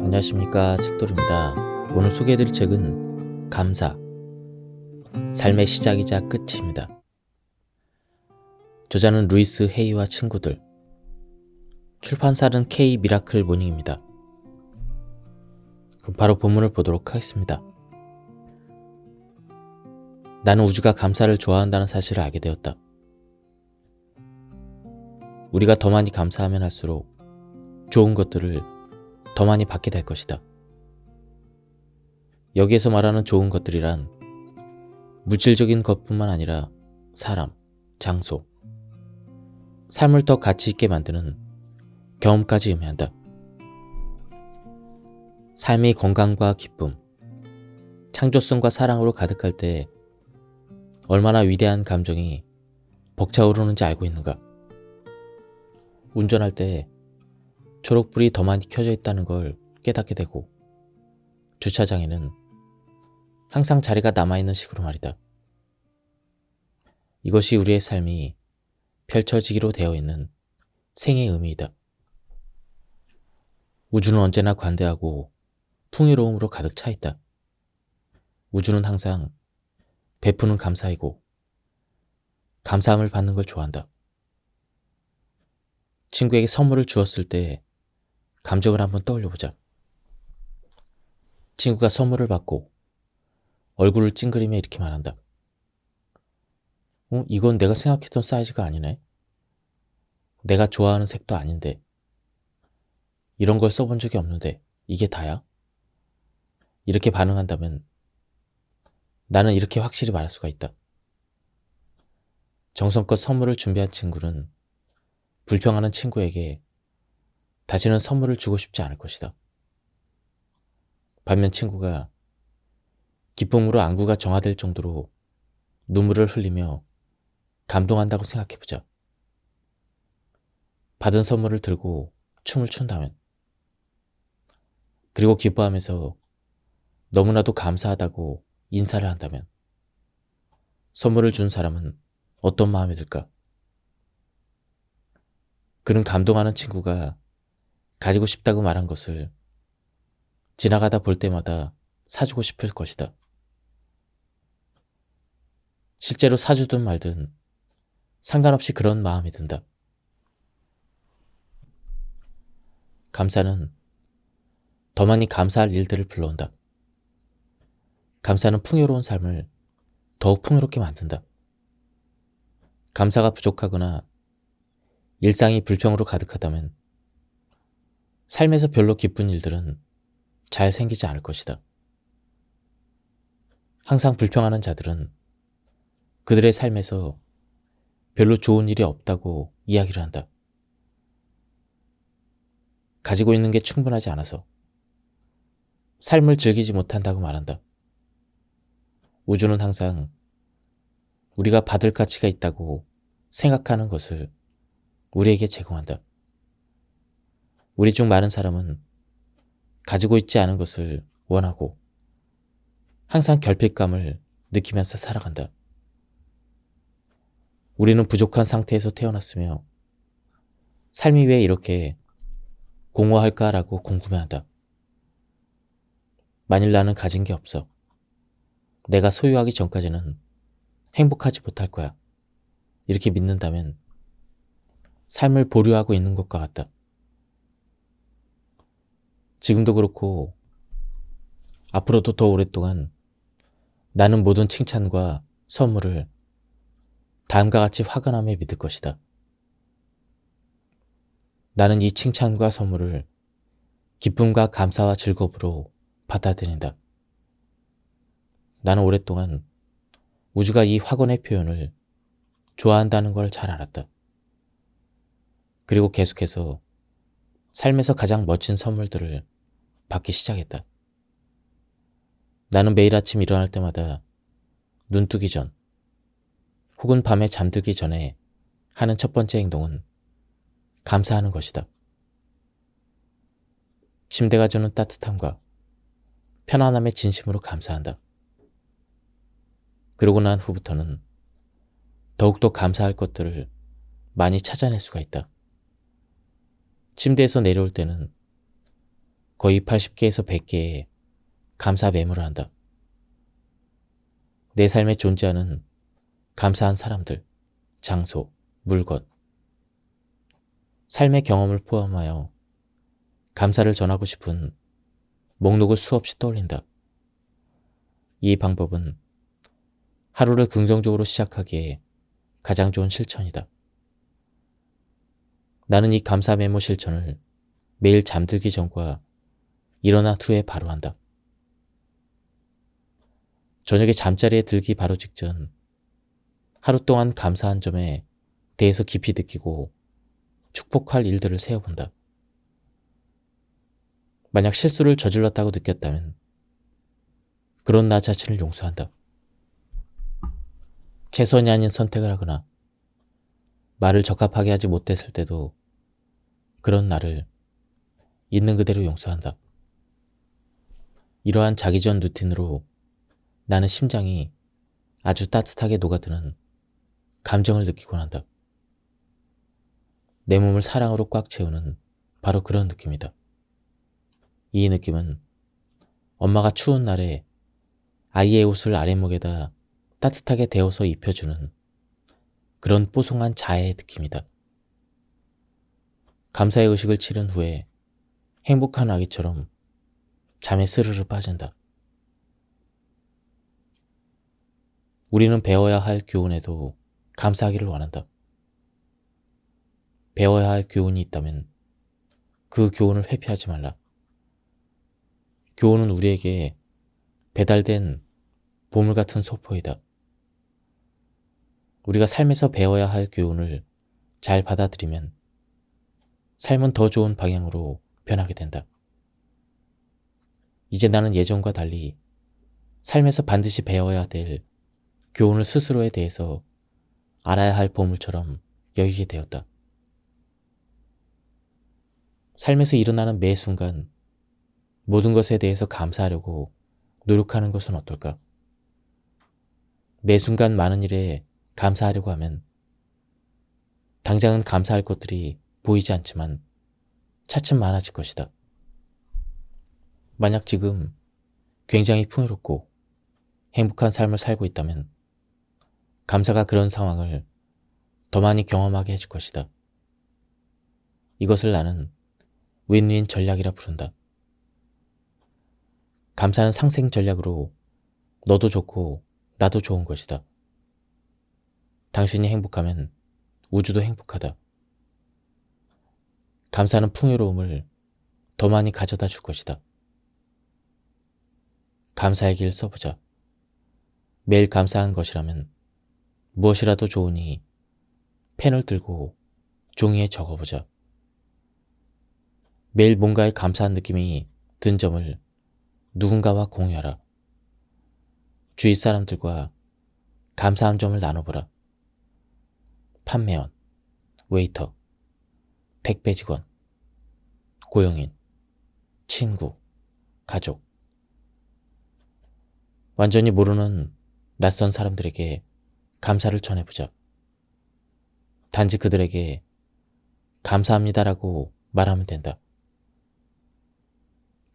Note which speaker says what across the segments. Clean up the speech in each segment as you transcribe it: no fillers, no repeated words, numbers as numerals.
Speaker 1: 안녕하십니까, 책돌입니다. 오늘 소개해드릴 책은 감사, 삶의 시작이자 끝입니다. 저자는 루이스 헤이와 친구들, 출판사는 K 미라클 모닝입니다. 그럼 바로 본문을 보도록 하겠습니다. 나는 우주가 감사를 좋아한다는 사실을 알게 되었다. 우리가 더 많이 감사하면 할수록 좋은 것들을 더 많이 받게 될 것이다. 여기에서 말하는 좋은 것들이란 물질적인 것뿐만 아니라 사람, 장소, 삶을 더 가치 있게 만드는 경험까지 의미한다. 삶이 건강과 기쁨, 창조성과 사랑으로 가득할 때 얼마나 위대한 감정이 벅차오르는지 알고 있는가? 운전할 때 초록불이 더 많이 켜져 있다는 걸 깨닫게 되고, 주차장에는 항상 자리가 남아있는 식으로 말이다. 이것이 우리의 삶이 펼쳐지기로 되어 있는 생의 의미이다. 우주는 언제나 관대하고 풍요로움으로 가득 차 있다. 우주는 항상 베푸는 감사이고 감사함을 받는 걸 좋아한다. 친구에게 선물을 주었을 때 감정을 한번 떠올려보자. 친구가 선물을 받고 얼굴을 찡그리며 이렇게 말한다. 이건 내가 생각했던 사이즈가 아니네. 내가 좋아하는 색도 아닌데. 이런 걸 써본 적이 없는데 이게 다야? 이렇게 반응한다면 나는 이렇게 확실히 말할 수가 있다. 정성껏 선물을 준비한 친구는 불평하는 친구에게 다시는 선물을 주고 싶지 않을 것이다. 반면 친구가 기쁨으로 안구가 정화될 정도로 눈물을 흘리며 감동한다고 생각해보자. 받은 선물을 들고 춤을 춘다면, 그리고 기뻐하면서 너무나도 감사하다고 인사를 한다면 선물을 준 사람은 어떤 마음이 들까? 그는 감동하는 친구가 가지고 싶다고 말한 것을 지나가다 볼 때마다 사주고 싶을 것이다. 실제로 사주든 말든 상관없이 그런 마음이 든다. 감사는 더 많이 감사할 일들을 불러온다. 감사는 풍요로운 삶을 더욱 풍요롭게 만든다. 감사가 부족하거나 일상이 불평으로 가득하다면 삶에서 별로 기쁜 일들은 잘 생기지 않을 것이다. 항상 불평하는 자들은 그들의 삶에서 별로 좋은 일이 없다고 이야기를 한다. 가지고 있는 게 충분하지 않아서 삶을 즐기지 못한다고 말한다. 우주는 항상 우리가 받을 가치가 있다고 생각하는 것을 우리에게 제공한다. 우리 중 많은 사람은 가지고 있지 않은 것을 원하고 항상 결핍감을 느끼면서 살아간다. 우리는 부족한 상태에서 태어났으며 삶이 왜 이렇게 공허할까라고 궁금해한다. 만일 나는 가진 게 없어. 내가 소유하기 전까지는 행복하지 못할 거야. 이렇게 믿는다면 삶을 보류하고 있는 것과 같다. 지금도 그렇고 앞으로도 더 오랫동안 나는 모든 칭찬과 선물을 다음과 같이 화관하며 믿을 것이다. 나는 이 칭찬과 선물을 기쁨과 감사와 즐거움으로 받아들인다. 나는 오랫동안 우주가 이 확언의 표현을 좋아한다는 걸 잘 알았다. 그리고 계속해서 삶에서 가장 멋진 선물들을 받기 시작했다. 나는 매일 아침 일어날 때마다 눈 뜨기 전 혹은 밤에 잠들기 전에 하는 첫 번째 행동은 감사하는 것이다. 침대가 주는 따뜻함과 편안함에 진심으로 감사한다. 그러고 난 후부터는 더욱더 감사할 것들을 많이 찾아낼 수가 있다. 침대에서 내려올 때는 거의 80개에서 100개의 감사 메모를 한다. 내 삶에 존재하는 감사한 사람들, 장소, 물건, 삶의 경험을 포함하여 감사를 전하고 싶은 목록을 수없이 떠올린다. 이 방법은 하루를 긍정적으로 시작하기에 가장 좋은 실천이다. 나는 이 감사 메모 실천을 매일 잠들기 전과 일어난 후에 바로 한다. 저녁에 잠자리에 들기 바로 직전 하루 동안 감사한 점에 대해서 깊이 느끼고 축복할 일들을 세어본다. 만약 실수를 저질렀다고 느꼈다면 그런 나 자신을 용서한다. 최선이 아닌 선택을 하거나 말을 적합하게 하지 못했을 때도 그런 나를 있는 그대로 용서한다. 이러한 자기 전 루틴으로 나는 심장이 아주 따뜻하게 녹아드는 감정을 느끼곤 한다. 내 몸을 사랑으로 꽉 채우는 바로 그런 느낌이다. 이 느낌은 엄마가 추운 날에 아이의 옷을 아랫목에다 따뜻하게 데워서 입혀주는 그런 뽀송한 자애의 느낌이다. 감사의 의식을 치른 후에 행복한 아기처럼 잠에 스르르 빠진다. 우리는 배워야 할 교훈에도 감사하기를 원한다. 배워야 할 교훈이 있다면 그 교훈을 회피하지 말라. 교훈은 우리에게 배달된 보물 같은 소포이다. 우리가 삶에서 배워야 할 교훈을 잘 받아들이면 삶은 더 좋은 방향으로 변하게 된다. 이제 나는 예전과 달리 삶에서 반드시 배워야 될 교훈을 스스로에 대해서 알아야 할 보물처럼 여기게 되었다. 삶에서 일어나는 매 순간 모든 것에 대해서 감사하려고 노력하는 것은 어떨까? 매 순간 많은 일에 감사하려고 하면 당장은 감사할 것들이 보이지 않지만 차츰 많아질 것이다. 만약 지금 굉장히 풍요롭고 행복한 삶을 살고 있다면 감사가 그런 상황을 더 많이 경험하게 해줄 것이다. 이것을 나는 윈윈 전략이라 부른다. 감사는 상생 전략으로 너도 좋고 나도 좋은 것이다. 당신이 행복하면 우주도 행복하다. 감사는 풍요로움을 더 많이 가져다 줄 것이다. 감사의 길 써보자. 매일 감사한 것이라면 무엇이라도 좋으니 펜을 들고 종이에 적어보자. 매일 뭔가에 감사한 느낌이 든 점을 누군가와 공유하라. 주위 사람들과 감사한 점을 나눠보라. 판매원, 웨이터, 택배 직원, 고용인, 친구, 가족. 완전히 모르는 낯선 사람들에게 감사를 전해보자. 단지 그들에게 감사합니다라고 말하면 된다.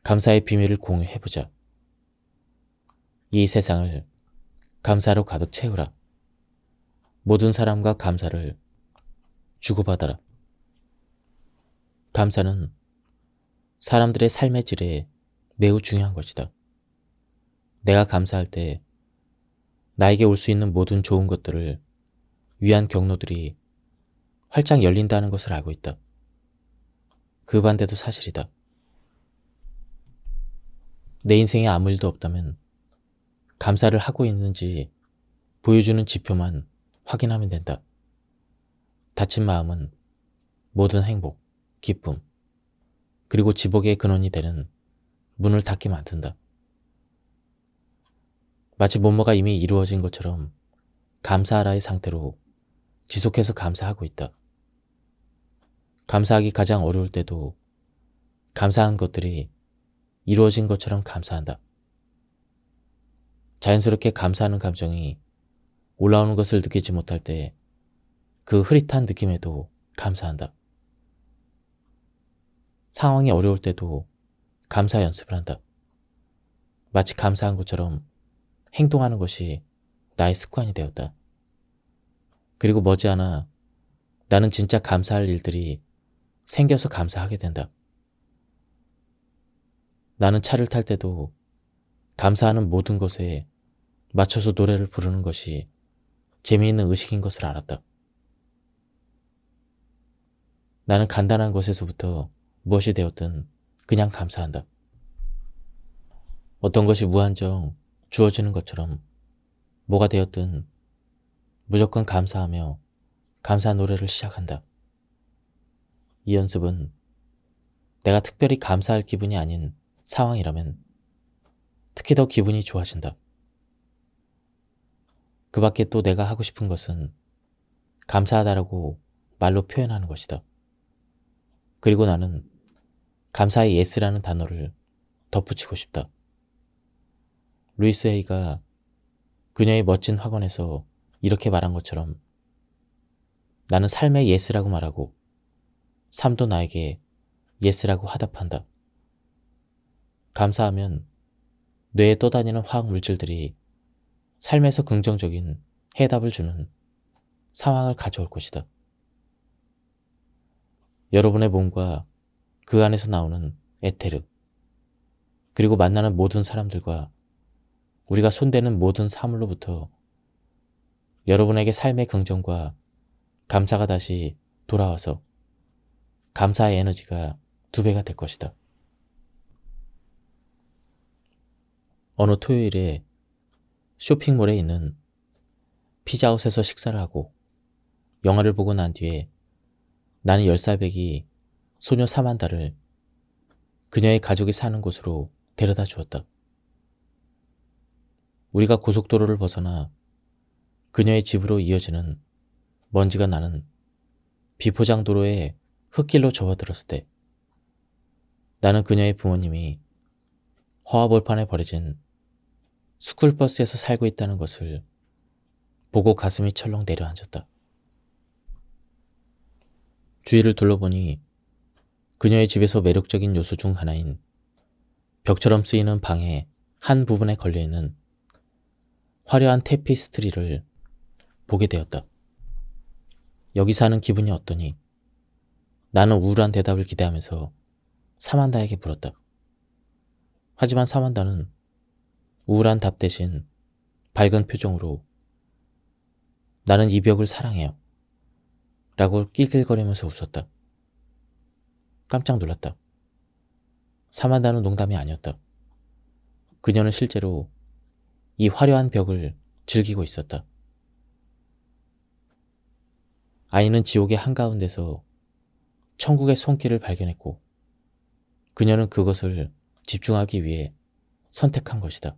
Speaker 1: 감사의 비밀을 공유해보자. 이 세상을 감사로 가득 채우라. 모든 사람과 감사를 주고받아라. 감사는 사람들의 삶의 질에 매우 중요한 것이다. 내가 감사할 때 나에게 올 수 있는 모든 좋은 것들을 위한 경로들이 활짝 열린다는 것을 알고 있다. 그 반대도 사실이다. 내 인생에 아무 일도 없다면 감사를 하고 있는지 보여주는 지표만 확인하면 된다. 다친 마음은 모든 행복, 기쁨, 그리고 지복의 근원이 되는 문을 닫게 만든다. 마치 뭐뭐가 이미 이루어진 것처럼 감사하라의 상태로 지속해서 감사하고 있다. 감사하기 가장 어려울 때도 감사한 것들이 이루어진 것처럼 감사한다. 자연스럽게 감사하는 감정이 올라오는 것을 느끼지 못할 때 그 흐릿한 느낌에도 감사한다. 상황이 어려울 때도 감사 연습을 한다. 마치 감사한 것처럼 행동하는 것이 나의 습관이 되었다. 그리고 머지않아 나는 진짜 감사할 일들이 생겨서 감사하게 된다. 나는 차를 탈 때도 감사하는 모든 것에 맞춰서 노래를 부르는 것이 재미있는 의식인 것을 알았다. 나는 간단한 것에서부터 무엇이 되었든 그냥 감사한다. 어떤 것이 무한정 주어지는 것처럼 뭐가 되었든 무조건 감사하며 감사 노래를 시작한다. 이 연습은 내가 특별히 감사할 기분이 아닌 상황이라면 특히 더 기분이 좋아진다. 그 밖에 또 내가 하고 싶은 것은 감사하다라고 말로 표현하는 것이다. 그리고 나는 감사의 yes라는 단어를 덧붙이고 싶다. 루이스 헤이가 그녀의 멋진 학원에서 이렇게 말한 것처럼 나는 삶의 yes라고 말하고 삶도 나에게 yes라고 화답한다. 감사하면 뇌에 떠다니는 화학 물질들이 삶에서 긍정적인 해답을 주는 상황을 가져올 것이다. 여러분의 몸과 그 안에서 나오는 에테르, 그리고 만나는 모든 사람들과 우리가 손대는 모든 사물로부터 여러분에게 삶의 긍정과 감사가 다시 돌아와서 감사의 에너지가 2배가 될 것이다. 어느 토요일에 쇼핑몰에 있는 피자헛에서 식사를 하고 영화를 보고 난 뒤에 나는 10살배기 소녀 사만다를 그녀의 가족이 사는 곳으로 데려다 주었다. 우리가 고속도로를 벗어나 그녀의 집으로 이어지는 먼지가 나는 비포장 도로의 흙길로 접어들었을 때 나는 그녀의 부모님이 허화벌판에 버려진 스쿨버스에서 살고 있다는 것을 보고 가슴이 철렁 내려앉았다. 주위를 둘러보니 그녀의 집에서 매력적인 요소 중 하나인 벽처럼 쓰이는 방의 한 부분에 걸려있는 화려한 테피스트리를 보게 되었다. 여기 사는 기분이 어떠니? 나는 우울한 대답을 기대하면서 사만다에게 물었다. 하지만 사만다는 우울한 답 대신 밝은 표정으로 나는 이 벽을 사랑해요 라고 낄낄거리면서 웃었다. 깜짝 놀랐다. 사만다는 농담이 아니었다. 그녀는 실제로 이 화려한 벽을 즐기고 있었다. 아이는 지옥의 한가운데서 천국의 손길을 발견했고 그녀는 그것을 집중하기 위해 선택한 것이다.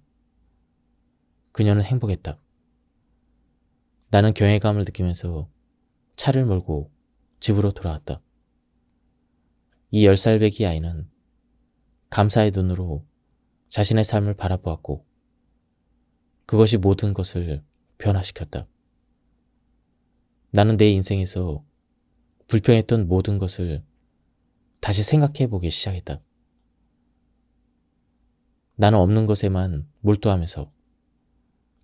Speaker 1: 그녀는 행복했다. 나는 경외감을 느끼면서 차를 몰고 집으로 돌아왔다. 이 10살배기 아이는 감사의 눈으로 자신의 삶을 바라보았고 그것이 모든 것을 변화시켰다. 나는 내 인생에서 불평했던 모든 것을 다시 생각해보기 시작했다. 나는 없는 것에만 몰두하면서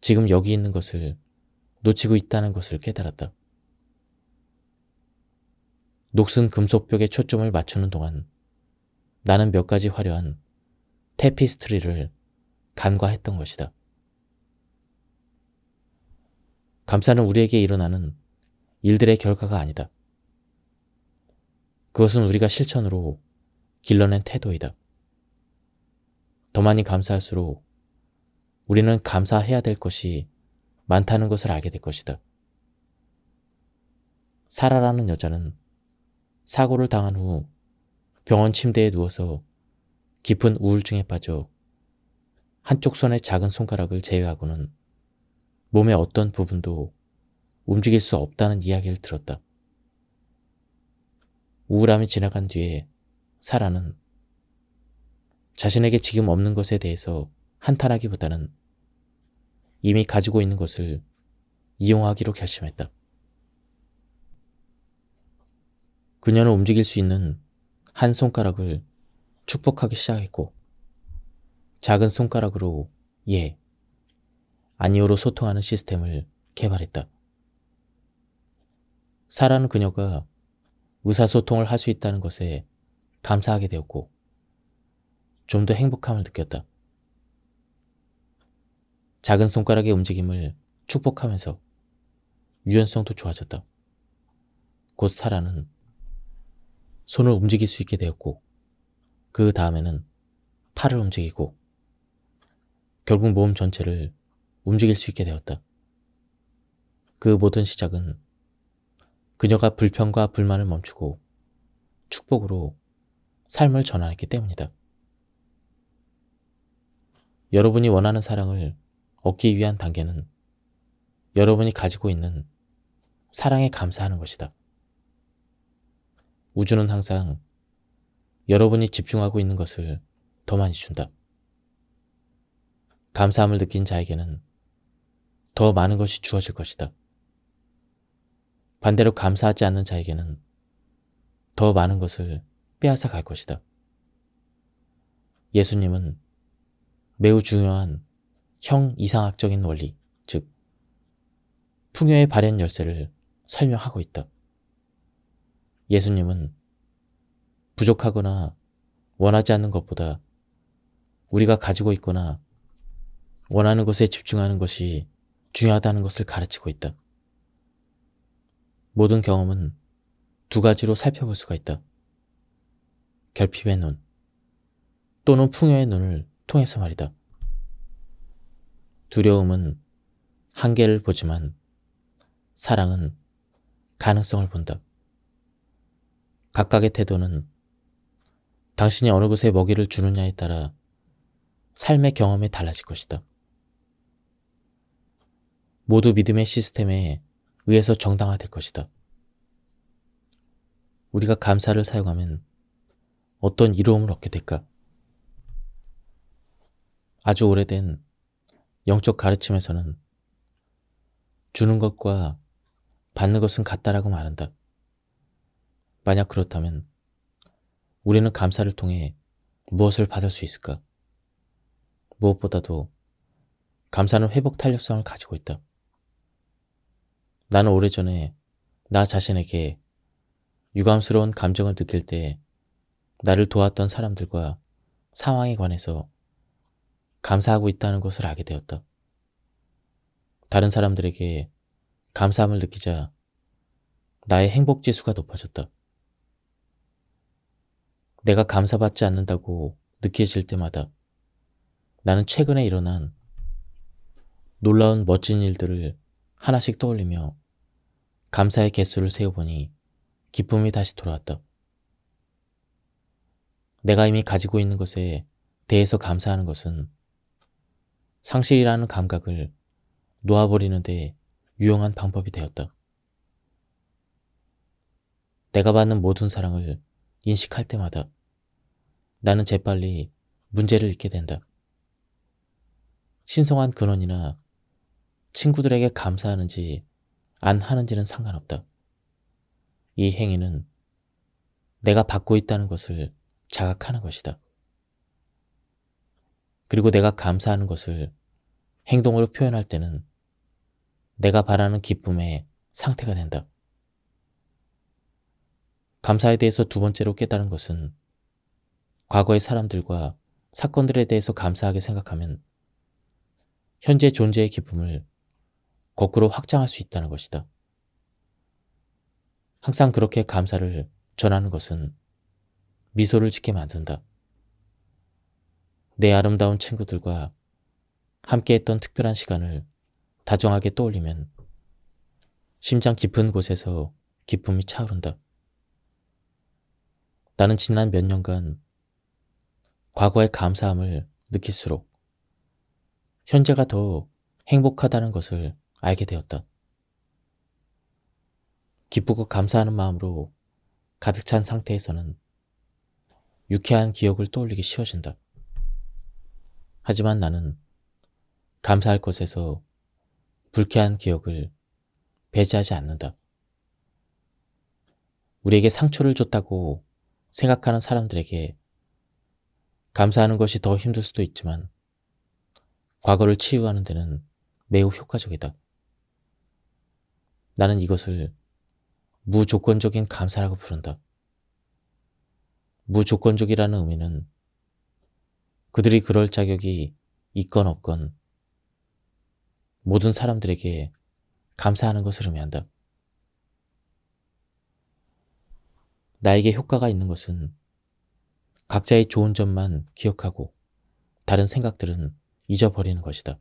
Speaker 1: 지금 여기 있는 것을 놓치고 있다는 것을 깨달았다. 녹슨 금속벽에 초점을 맞추는 동안 나는 몇 가지 화려한 테피스트리를 간과했던 것이다. 감사는 우리에게 일어나는 일들의 결과가 아니다. 그것은 우리가 실천으로 길러낸 태도이다. 더 많이 감사할수록 우리는 감사해야 될 것이 많다는 것을 알게 될 것이다. 사라라는 여자는 사고를 당한 후 병원 침대에 누워서 깊은 우울증에 빠져 한쪽 손의 작은 손가락을 제외하고는 몸의 어떤 부분도 움직일 수 없다는 이야기를 들었다. 우울함이 지나간 뒤에 사라는 자신에게 지금 없는 것에 대해서 한탄하기보다는 이미 가지고 있는 것을 이용하기로 결심했다. 그녀는 움직일 수 있는 한 손가락을 축복하기 시작했고 작은 손가락으로 예, 아니오로 소통하는 시스템을 개발했다. 사라는 그녀가 의사소통을 할 수 있다는 것에 감사하게 되었고 좀 더 행복함을 느꼈다. 작은 손가락의 움직임을 축복하면서 유연성도 좋아졌다. 곧 사라는 손을 움직일 수 있게 되었고 그 다음에는 팔을 움직이고 결국 몸 전체를 움직일 수 있게 되었다. 그 모든 시작은 그녀가 불평과 불만을 멈추고 축복으로 삶을 전환했기 때문이다. 여러분이 원하는 사랑을 얻기 위한 단계는 여러분이 가지고 있는 사랑에 감사하는 것이다. 우주는 항상 여러분이 집중하고 있는 것을 더 많이 준다. 감사함을 느낀 자에게는 더 많은 것이 주어질 것이다. 반대로 감사하지 않는 자에게는 더 많은 것을 빼앗아 갈 것이다. 예수님은 매우 중요한 형이상학적인 원리, 즉 풍요의 발현 열쇠를 설명하고 있다. 예수님은 부족하거나 원하지 않는 것보다 우리가 가지고 있거나 원하는 것에 집중하는 것이 중요하다는 것을 가르치고 있다. 모든 경험은 두 가지로 살펴볼 수가 있다. 결핍의 눈 또는 풍요의 눈을 통해서 말이다. 두려움은 한계를 보지만 사랑은 가능성을 본다. 각각의 태도는 당신이 어느 것에 먹이를 주느냐에 따라 삶의 경험이 달라질 것이다. 모두 믿음의 시스템에 의해서 정당화될 것이다. 우리가 감사를 사용하면 어떤 이로움을 얻게 될까? 아주 오래된 영적 가르침에서는 주는 것과 받는 것은 같다라고 말한다. 만약 그렇다면 우리는 감사를 통해 무엇을 받을 수 있을까? 무엇보다도 감사는 회복 탄력성을 가지고 있다. 나는 오래전에 나 자신에게 유감스러운 감정을 느낄 때 나를 도왔던 사람들과 상황에 관해서 감사하고 있다는 것을 알게 되었다. 다른 사람들에게 감사함을 느끼자 나의 행복 지수가 높아졌다. 내가 감사받지 않는다고 느껴질 때마다 나는 최근에 일어난 놀라운 멋진 일들을 하나씩 떠올리며 감사의 개수를 세어보니 기쁨이 다시 돌아왔다. 내가 이미 가지고 있는 것에 대해서 감사하는 것은 상실이라는 감각을 놓아버리는 데 유용한 방법이 되었다. 내가 받는 모든 사랑을 인식할 때마다 나는 재빨리 문제를 잊게 된다. 신성한 근원이나 친구들에게 감사하는지 안 하는지는 상관없다. 이 행위는 내가 받고 있다는 것을 자각하는 것이다. 그리고 내가 감사하는 것을 행동으로 표현할 때는 내가 바라는 기쁨의 상태가 된다. 감사에 대해서 두 번째로 깨달은 것은 과거의 사람들과 사건들에 대해서 감사하게 생각하면 현재 존재의 기쁨을 거꾸로 확장할 수 있다는 것이다. 항상 그렇게 감사를 전하는 것은 미소를 짓게 만든다. 내 아름다운 친구들과 함께했던 특별한 시간을 다정하게 떠올리면 심장 깊은 곳에서 기쁨이 차오른다. 나는 지난 몇 년간 과거의 감사함을 느낄수록 현재가 더 행복하다는 것을 알게 되었다. 기쁘고 감사하는 마음으로 가득 찬 상태에서는 유쾌한 기억을 떠올리기 쉬워진다. 하지만 나는 감사할 것에서 불쾌한 기억을 배제하지 않는다. 우리에게 상처를 줬다고 생각하는 사람들에게 감사하는 것이 더 힘들 수도 있지만 과거를 치유하는 데는 매우 효과적이다. 나는 이것을 무조건적인 감사라고 부른다. 무조건적이라는 의미는 그들이 그럴 자격이 있건 없건 모든 사람들에게 감사하는 것을 의미한다. 나에게 효과가 있는 것은 각자의 좋은 점만 기억하고 다른 생각들은 잊어버리는 것이다.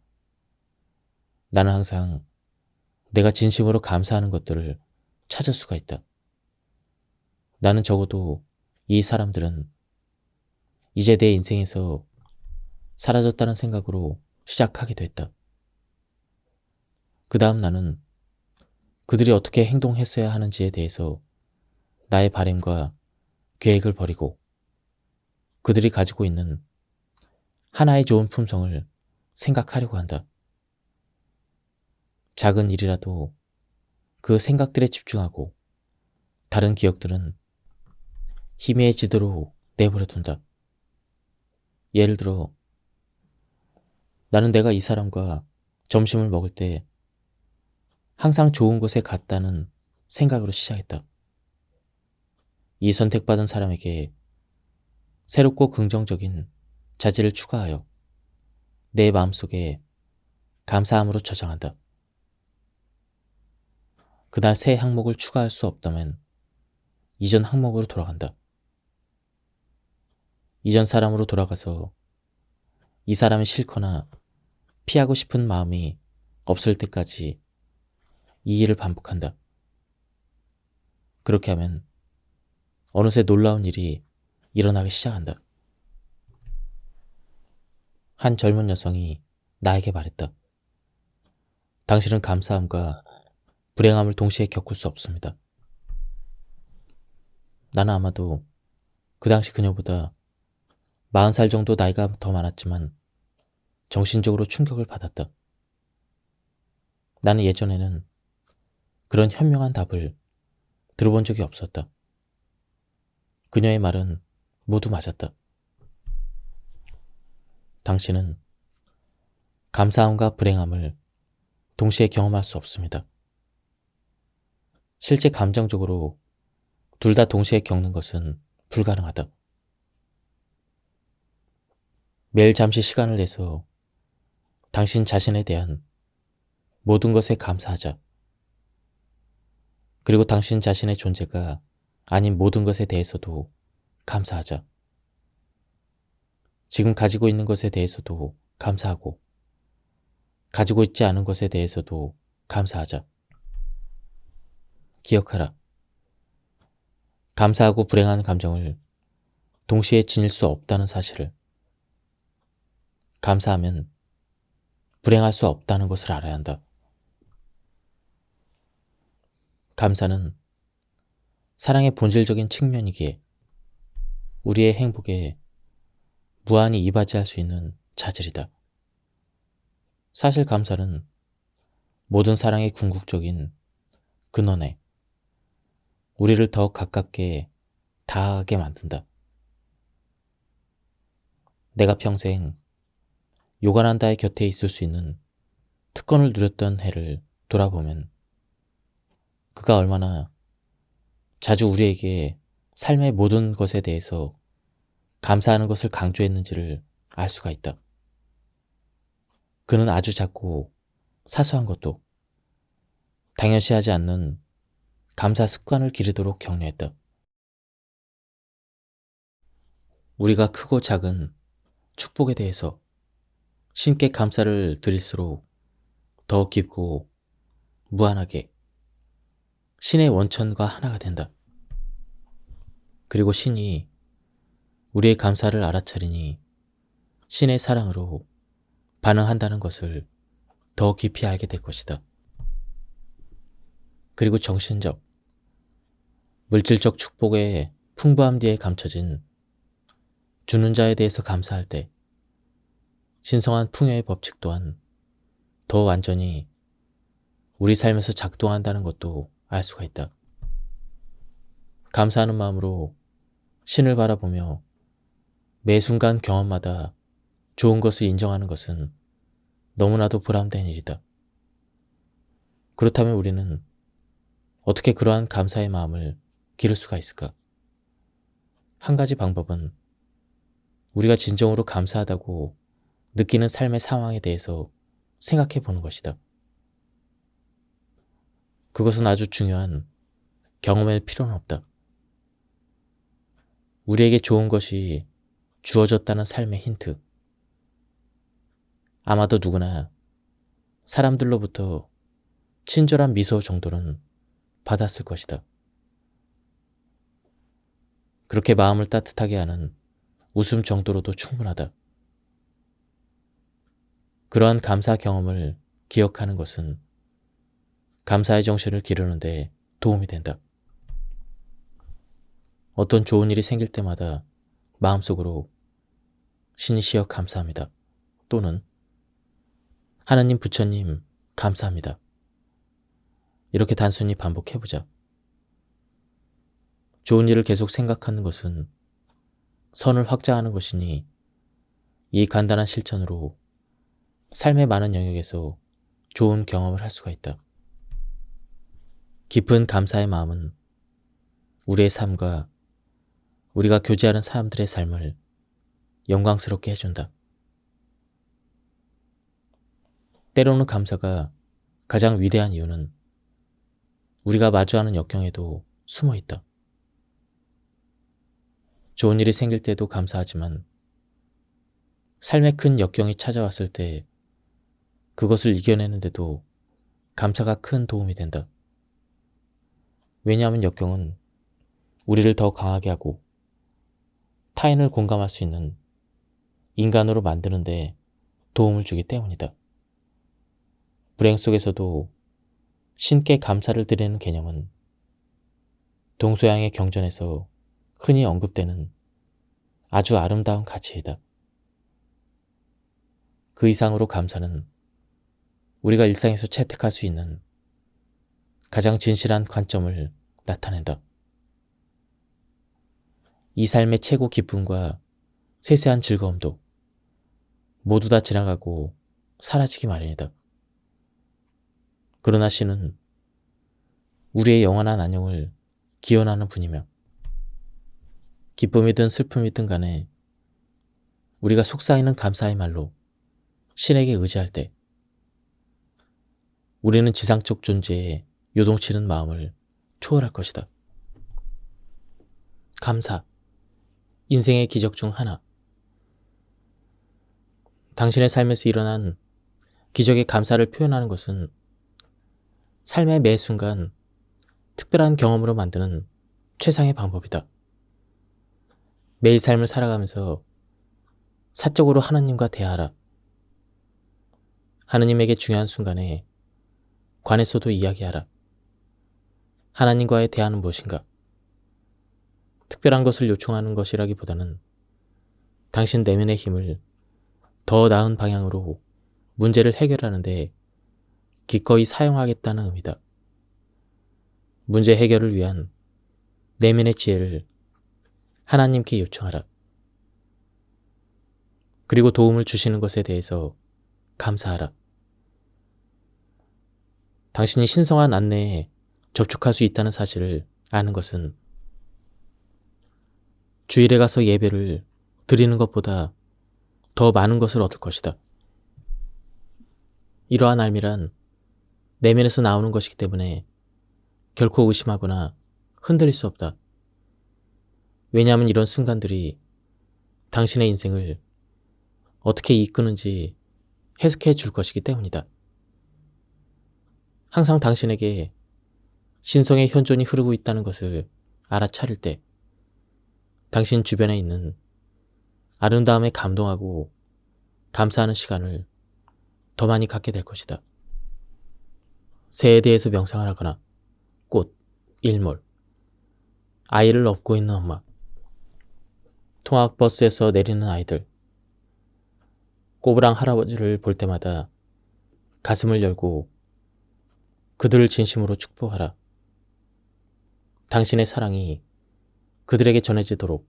Speaker 1: 나는 항상 내가 진심으로 감사하는 것들을 찾을 수가 있다. 나는 적어도 이 사람들은 이제 내 인생에서 사라졌다는 생각으로 시작하게 됐다. 그 다음 나는 그들이 어떻게 행동했어야 하는지에 대해서 나의 바램과 계획을 버리고 그들이 가지고 있는 하나의 좋은 품성을 생각하려고 한다. 작은 일이라도 그 생각들에 집중하고 다른 기억들은 희미해지도록 내버려 둔다. 예를 들어 나는 내가 이 사람과 점심을 먹을 때 항상 좋은 곳에 갔다는 생각으로 시작했다. 이 선택받은 사람에게 새롭고 긍정적인 자질을 추가하여 내 마음속에 감사함으로 저장한다. 그날 새 항목을 추가할 수 없다면 이전 항목으로 돌아간다. 이전 사람으로 돌아가서 이 사람이 싫거나 피하고 싶은 마음이 없을 때까지 이 일을 반복한다. 그렇게 하면 어느새 놀라운 일이 일어나기 시작한다. 한 젊은 여성이 나에게 말했다. 당신은 감사함과 불행함을 동시에 겪을 수 없습니다. 나는 아마도 그 당시 그녀보다 40살 정도 나이가 더 많았지만 정신적으로 충격을 받았다. 나는 예전에는 그런 현명한 답을 들어본 적이 없었다. 그녀의 말은 모두 맞았다. 당신은 감사함과 불행함을 동시에 경험할 수 없습니다. 실제 감정적으로 둘 다 동시에 겪는 것은 불가능하다. 매일 잠시 시간을 내서 당신 자신에 대한 모든 것에 감사하자. 그리고 당신 자신의 존재가 아닌 모든 것에 대해서도 감사하자. 지금 가지고 있는 것에 대해서도 감사하고 가지고 있지 않은 것에 대해서도 감사하자. 기억하라. 감사하고 불행한 감정을 동시에 지닐 수 없다는 사실을. 감사하면 불행할 수 없다는 것을 알아야 한다. 감사는 사랑의 본질적인 측면이기에 우리의 행복에 무한히 이바지할 수 있는 자질이다. 사실 감사는 모든 사랑의 궁극적인 근원에 우리를 더 가깝게 닿아가게 만든다. 내가 평생 요가난다의 곁에 있을 수 있는 특권을 누렸던 해를 돌아보면 그가 얼마나 자주 우리에게 삶의 모든 것에 대해서 감사하는 것을 강조했는지를 알 수가 있다. 그는 아주 작고 사소한 것도 당연시하지 않는 감사 습관을 기르도록 격려했다. 우리가 크고 작은 축복에 대해서 신께 감사를 드릴수록 더 깊고 무한하게 신의 원천과 하나가 된다. 그리고 신이 우리의 감사를 알아차리니 신의 사랑으로 반응한다는 것을 더 깊이 알게 될 것이다. 그리고 정신적, 물질적 축복의 풍부함 뒤에 감춰진 주는 자에 대해서 감사할 때 신성한 풍요의 법칙 또한 더 완전히 우리 삶에서 작동한다는 것도 알 수가 있다. 감사하는 마음으로 신을 바라보며 매 순간 경험마다 좋은 것을 인정하는 것은 너무나도 보람된 일이다. 그렇다면 우리는 어떻게 그러한 감사의 마음을 기를 수가 있을까? 한 가지 방법은 우리가 진정으로 감사하다고 느끼는 삶의 상황에 대해서 생각해 보는 것이다. 그것은 아주 중요한 경험일 필요는 없다. 우리에게 좋은 것이 주어졌다는 삶의 힌트. 아마도 누구나 사람들로부터 친절한 미소 정도는 받았을 것이다. 그렇게 마음을 따뜻하게 하는 웃음 정도로도 충분하다. 그러한 감사 경험을 기억하는 것은 감사의 정신을 기르는 데 도움이 된다. 어떤 좋은 일이 생길 때마다 마음속으로 신이시여 감사합니다. 또는 하나님 부처님 감사합니다. 이렇게 단순히 반복해보자. 좋은 일을 계속 생각하는 것은 선을 확장하는 것이니 이 간단한 실천으로 삶의 많은 영역에서 좋은 경험을 할 수가 있다. 깊은 감사의 마음은 우리의 삶과 우리가 교제하는 사람들의 삶을 영광스럽게 해준다. 때로는 감사가 가장 위대한 이유는 우리가 마주하는 역경에도 숨어 있다. 좋은 일이 생길 때도 감사하지만 삶의 큰 역경이 찾아왔을 때 그것을 이겨내는데도 감사가 큰 도움이 된다. 왜냐하면 역경은 우리를 더 강하게 하고 타인을 공감할 수 있는 인간으로 만드는 데 도움을 주기 때문이다. 불행 속에서도 신께 감사를 드리는 개념은 동서양의 경전에서 흔히 언급되는 아주 아름다운 가치이다. 그 이상으로 감사는 우리가 일상에서 채택할 수 있는 가장 진실한 관점을 나타낸다. 이 삶의 최고 기쁨과 세세한 즐거움도 모두 다 지나가고 사라지기 마련이다. 그러나 신은 우리의 영원한 안녕을 기원하는 분이며 기쁨이든 슬픔이든 간에 우리가 속삭이는 감사의 말로 신에게 의지할 때 우리는 지상적 존재에 요동치는 마음을 초월할 것이다. 감사, 인생의 기적 중 하나. 당신의 삶에서 일어난 기적의 감사를 표현하는 것은 삶의 매 순간 특별한 경험으로 만드는 최상의 방법이다. 매일 삶을 살아가면서 사적으로 하나님과 대화하라. 하나님에게 중요한 순간에 관해서도 이야기하라. 하나님과의 대화는 무엇인가? 특별한 것을 요청하는 것이라기보다는 당신 내면의 힘을 더 나은 방향으로 문제를 해결하는 데 기꺼이 사용하겠다는 의미다. 문제 해결을 위한 내면의 지혜를 하나님께 요청하라. 그리고 도움을 주시는 것에 대해서 감사하라. 당신이 신성한 안내에 접촉할 수 있다는 사실을 아는 것은 주일에 가서 예배를 드리는 것보다 더 많은 것을 얻을 것이다. 이러한 알미란 내면에서 나오는 것이기 때문에 결코 의심하거나 흔들릴 수 없다. 왜냐하면 이런 순간들이 당신의 인생을 어떻게 이끄는지 해석해 줄 것이기 때문이다. 항상 당신에게 신성의 현존이 흐르고 있다는 것을 알아차릴 때 당신 주변에 있는 아름다움에 감동하고 감사하는 시간을 더 많이 갖게 될 것이다. 새에 대해서 명상을 하거나 꽃, 일몰, 아이를 업고 있는 엄마, 통학버스에서 내리는 아이들, 꼬부랑 할아버지를 볼 때마다 가슴을 열고 그들을 진심으로 축복하라. 당신의 사랑이 그들에게 전해지도록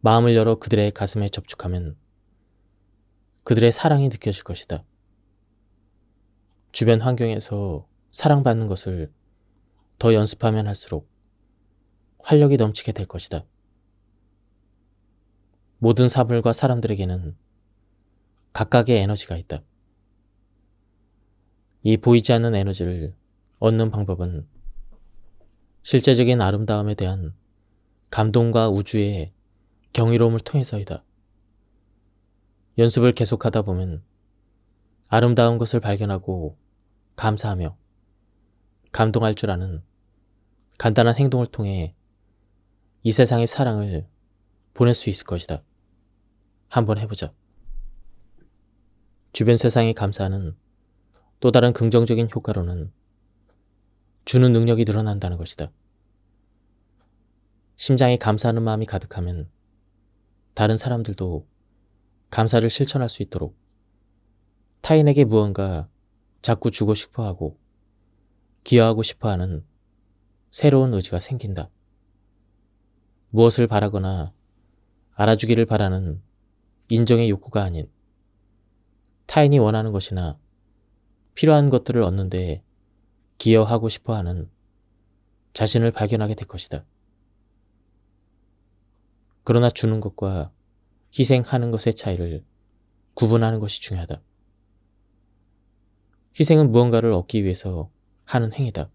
Speaker 1: 마음을 열어 그들의 가슴에 접촉하면 그들의 사랑이 느껴질 것이다. 주변 환경에서 사랑받는 것을 더 연습하면 할수록 활력이 넘치게 될 것이다. 모든 사물과 사람들에게는 각각의 에너지가 있다. 이 보이지 않는 에너지를 얻는 방법은 실제적인 아름다움에 대한 감동과 우주의 경이로움을 통해서이다. 연습을 계속하다 보면 아름다운 것을 발견하고 감사하며 감동할 줄 아는 간단한 행동을 통해 이 세상의 사랑을 보낼 수 있을 것이다. 한번 해보자. 주변 세상에 감사하는 또 다른 긍정적인 효과로는 주는 능력이 늘어난다는 것이다. 심장에 감사하는 마음이 가득하면 다른 사람들도 감사를 실천할 수 있도록 타인에게 무언가 자꾸 주고 싶어하고 기여하고 싶어하는 새로운 의지가 생긴다. 무엇을 바라거나 알아주기를 바라는 인정의 욕구가 아닌 타인이 원하는 것이나 필요한 것들을 얻는 데 기여하고 싶어하는 자신을 발견하게 될 것이다. 그러나 주는 것과 희생하는 것의 차이를 구분하는 것이 중요하다. 희생은 무언가를 얻기 위해서 하는 행위다.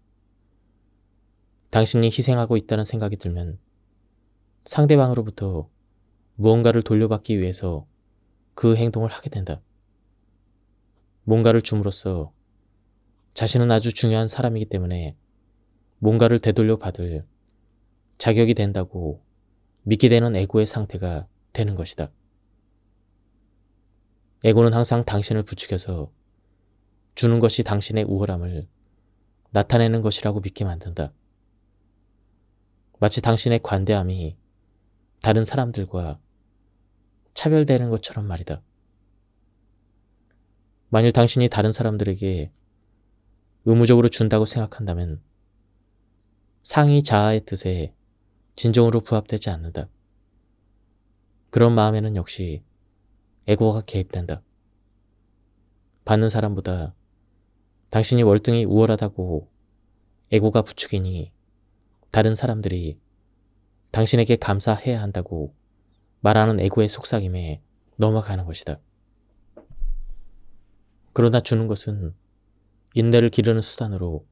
Speaker 1: 당신이 희생하고 있다는 생각이 들면 상대방으로부터 무언가를 돌려받기 위해서 그 행동을 하게 된다. 뭔가를 줌으로써 자신은 아주 중요한 사람이기 때문에 뭔가를 되돌려 받을 자격이 된다고 믿게 되는 에고의 상태가 되는 것이다. 에고는 항상 당신을 부추겨서 주는 것이 당신의 우월함을 나타내는 것이라고 믿게 만든다. 마치 당신의 관대함이 다른 사람들과 차별되는 것처럼 말이다. 만일 당신이 다른 사람들에게 의무적으로 준다고 생각한다면 상의 자아의 뜻에 진정으로 부합되지 않는다. 그런 마음에는 역시 에고가 개입된다. 받는 사람보다 당신이 월등히 우월하다고 에고가 부추기니 다른 사람들이 당신에게 감사해야 한다고 말하는 에고의 속삭임에 넘어가는 것이다. 그러나 주는 것은 인내를 기르는 수단으로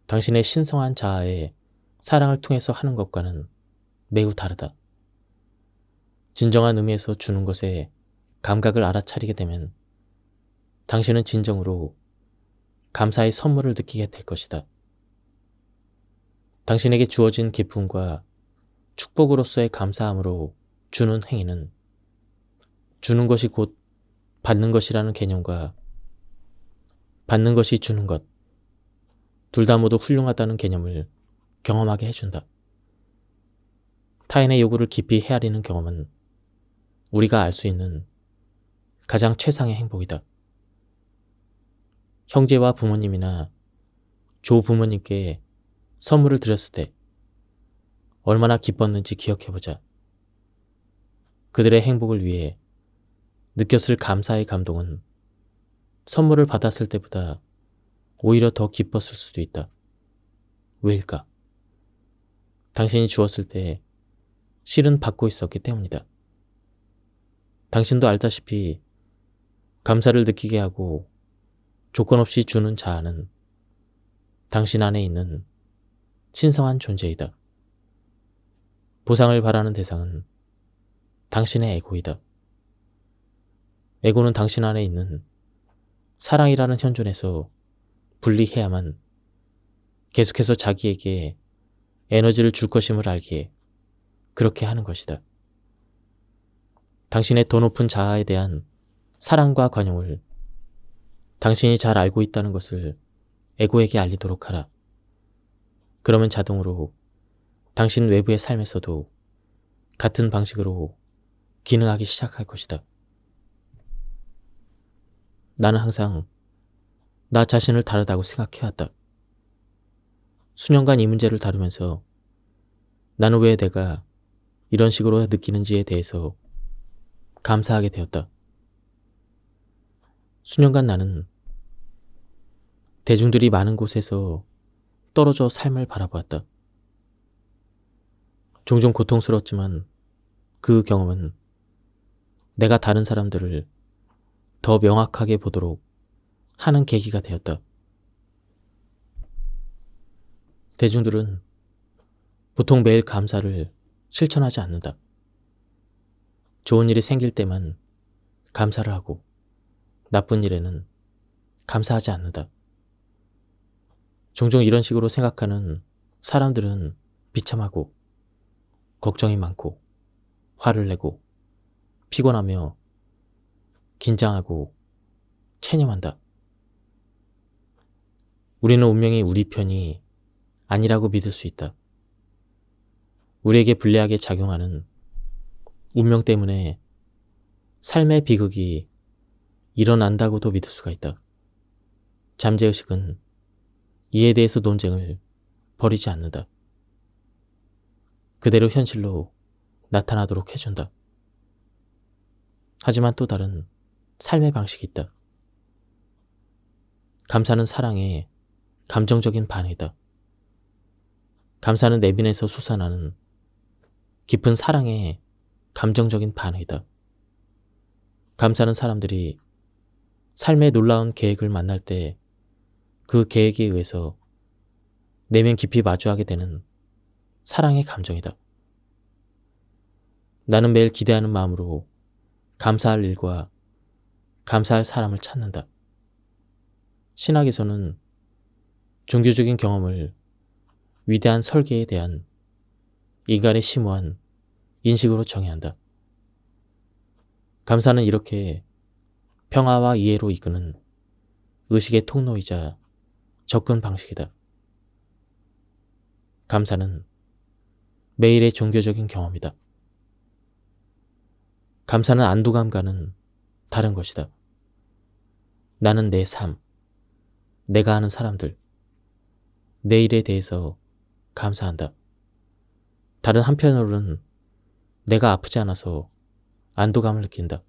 Speaker 1: 당신의 신성한 자아의 사랑을 통해서 하는 것과는 매우 다르다. 진정한 의미에서 주는 것에 감각을 알아차리게 되면 당신은 진정으로 감사의 선물을 느끼게 될 것이다. 당신에게 주어진 기쁨과 축복으로서의 감사함으로 주는 행위는 주는 것이 곧 받는 것이라는 개념과 받는 것이 주는 것, 둘 다 모두 훌륭하다는 개념을 경험하게 해준다. 타인의 요구를 깊이 헤아리는 경험은 우리가 알 수 있는 가장 최상의 행복이다. 형제와 부모님이나 조부모님께 선물을 드렸을 때 얼마나 기뻤는지 기억해보자. 그들의 행복을 위해 느꼈을 감사의 감동은 선물을 받았을 때보다 오히려 더 기뻤을 수도 있다. 왜일까? 당신이 주었을 때 실은 받고 있었기 때문이다. 당신도 알다시피 감사를 느끼게 하고 조건 없이 주는 자아는 당신 안에 있는 신성한 존재이다. 보상을 바라는 대상은 당신의 에고이다. 에고는 당신 안에 있는 사랑이라는 현존에서 분리해야만 계속해서 자기에게 에너지를 줄 것임을 알기에 그렇게 하는 것이다. 당신의 더 높은 자아에 대한 사랑과 관용을 당신이 잘 알고 있다는 것을 에고에게 알리도록 하라. 그러면 자동으로 당신 외부의 삶에서도 같은 방식으로 기능하기 시작할 것이다. 나는 항상 나 자신을 다르다고 생각해왔다. 수년간 이 문제를 다루면서 나는 왜 내가 이런 식으로 느끼는지에 대해서 감사하게 되었다. 수년간 나는 대중들이 많은 곳에서 떨어져 삶을 바라보았다. 종종 고통스러웠지만 그 경험은 내가 다른 사람들을 더 명확하게 보도록 하는 계기가 되었다. 대중들은 보통 매일 감사를 실천하지 않는다. 좋은 일이 생길 때만 감사를 하고 나쁜 일에는 감사하지 않는다. 종종 이런 식으로 생각하는 사람들은 비참하고 걱정이 많고 화를 내고 피곤하며 긴장하고 체념한다. 우리는 운명이 우리 편이 아니라고 믿을 수 있다. 우리에게 불리하게 작용하는 운명 때문에 삶의 비극이 일어난다고도 믿을 수가 있다. 잠재의식은 이에 대해서 논쟁을 벌이지 않는다. 그대로 현실로 나타나도록 해준다. 하지만 또 다른 삶의 방식이 있다. 감사는 사랑의 감정적인 반응이다. 감사는 내면에서 솟아나는 깊은 사랑의 감정적인 반응이다. 감사는 사람들이 삶의 놀라운 계획을 만날 때 그 계획에 의해서 내면 깊이 마주하게 되는 사랑의 감정이다. 나는 매일 기대하는 마음으로 감사할 일과 감사할 사람을 찾는다. 신학에서는 종교적인 경험을 위대한 설계에 대한 인간의 심오한 인식으로 정의한다. 감사는 이렇게 평화와 이해로 이끄는 의식의 통로이자 접근 방식이다. 감사는 매일의 종교적인 경험이다. 감사는 안도감과는 다른 것이다. 나는 내 삶, 내가 아는 사람들, 내 일에 대해서 감사한다. 다른 한편으로는 내가 아프지 않아서 안도감을 느낀다.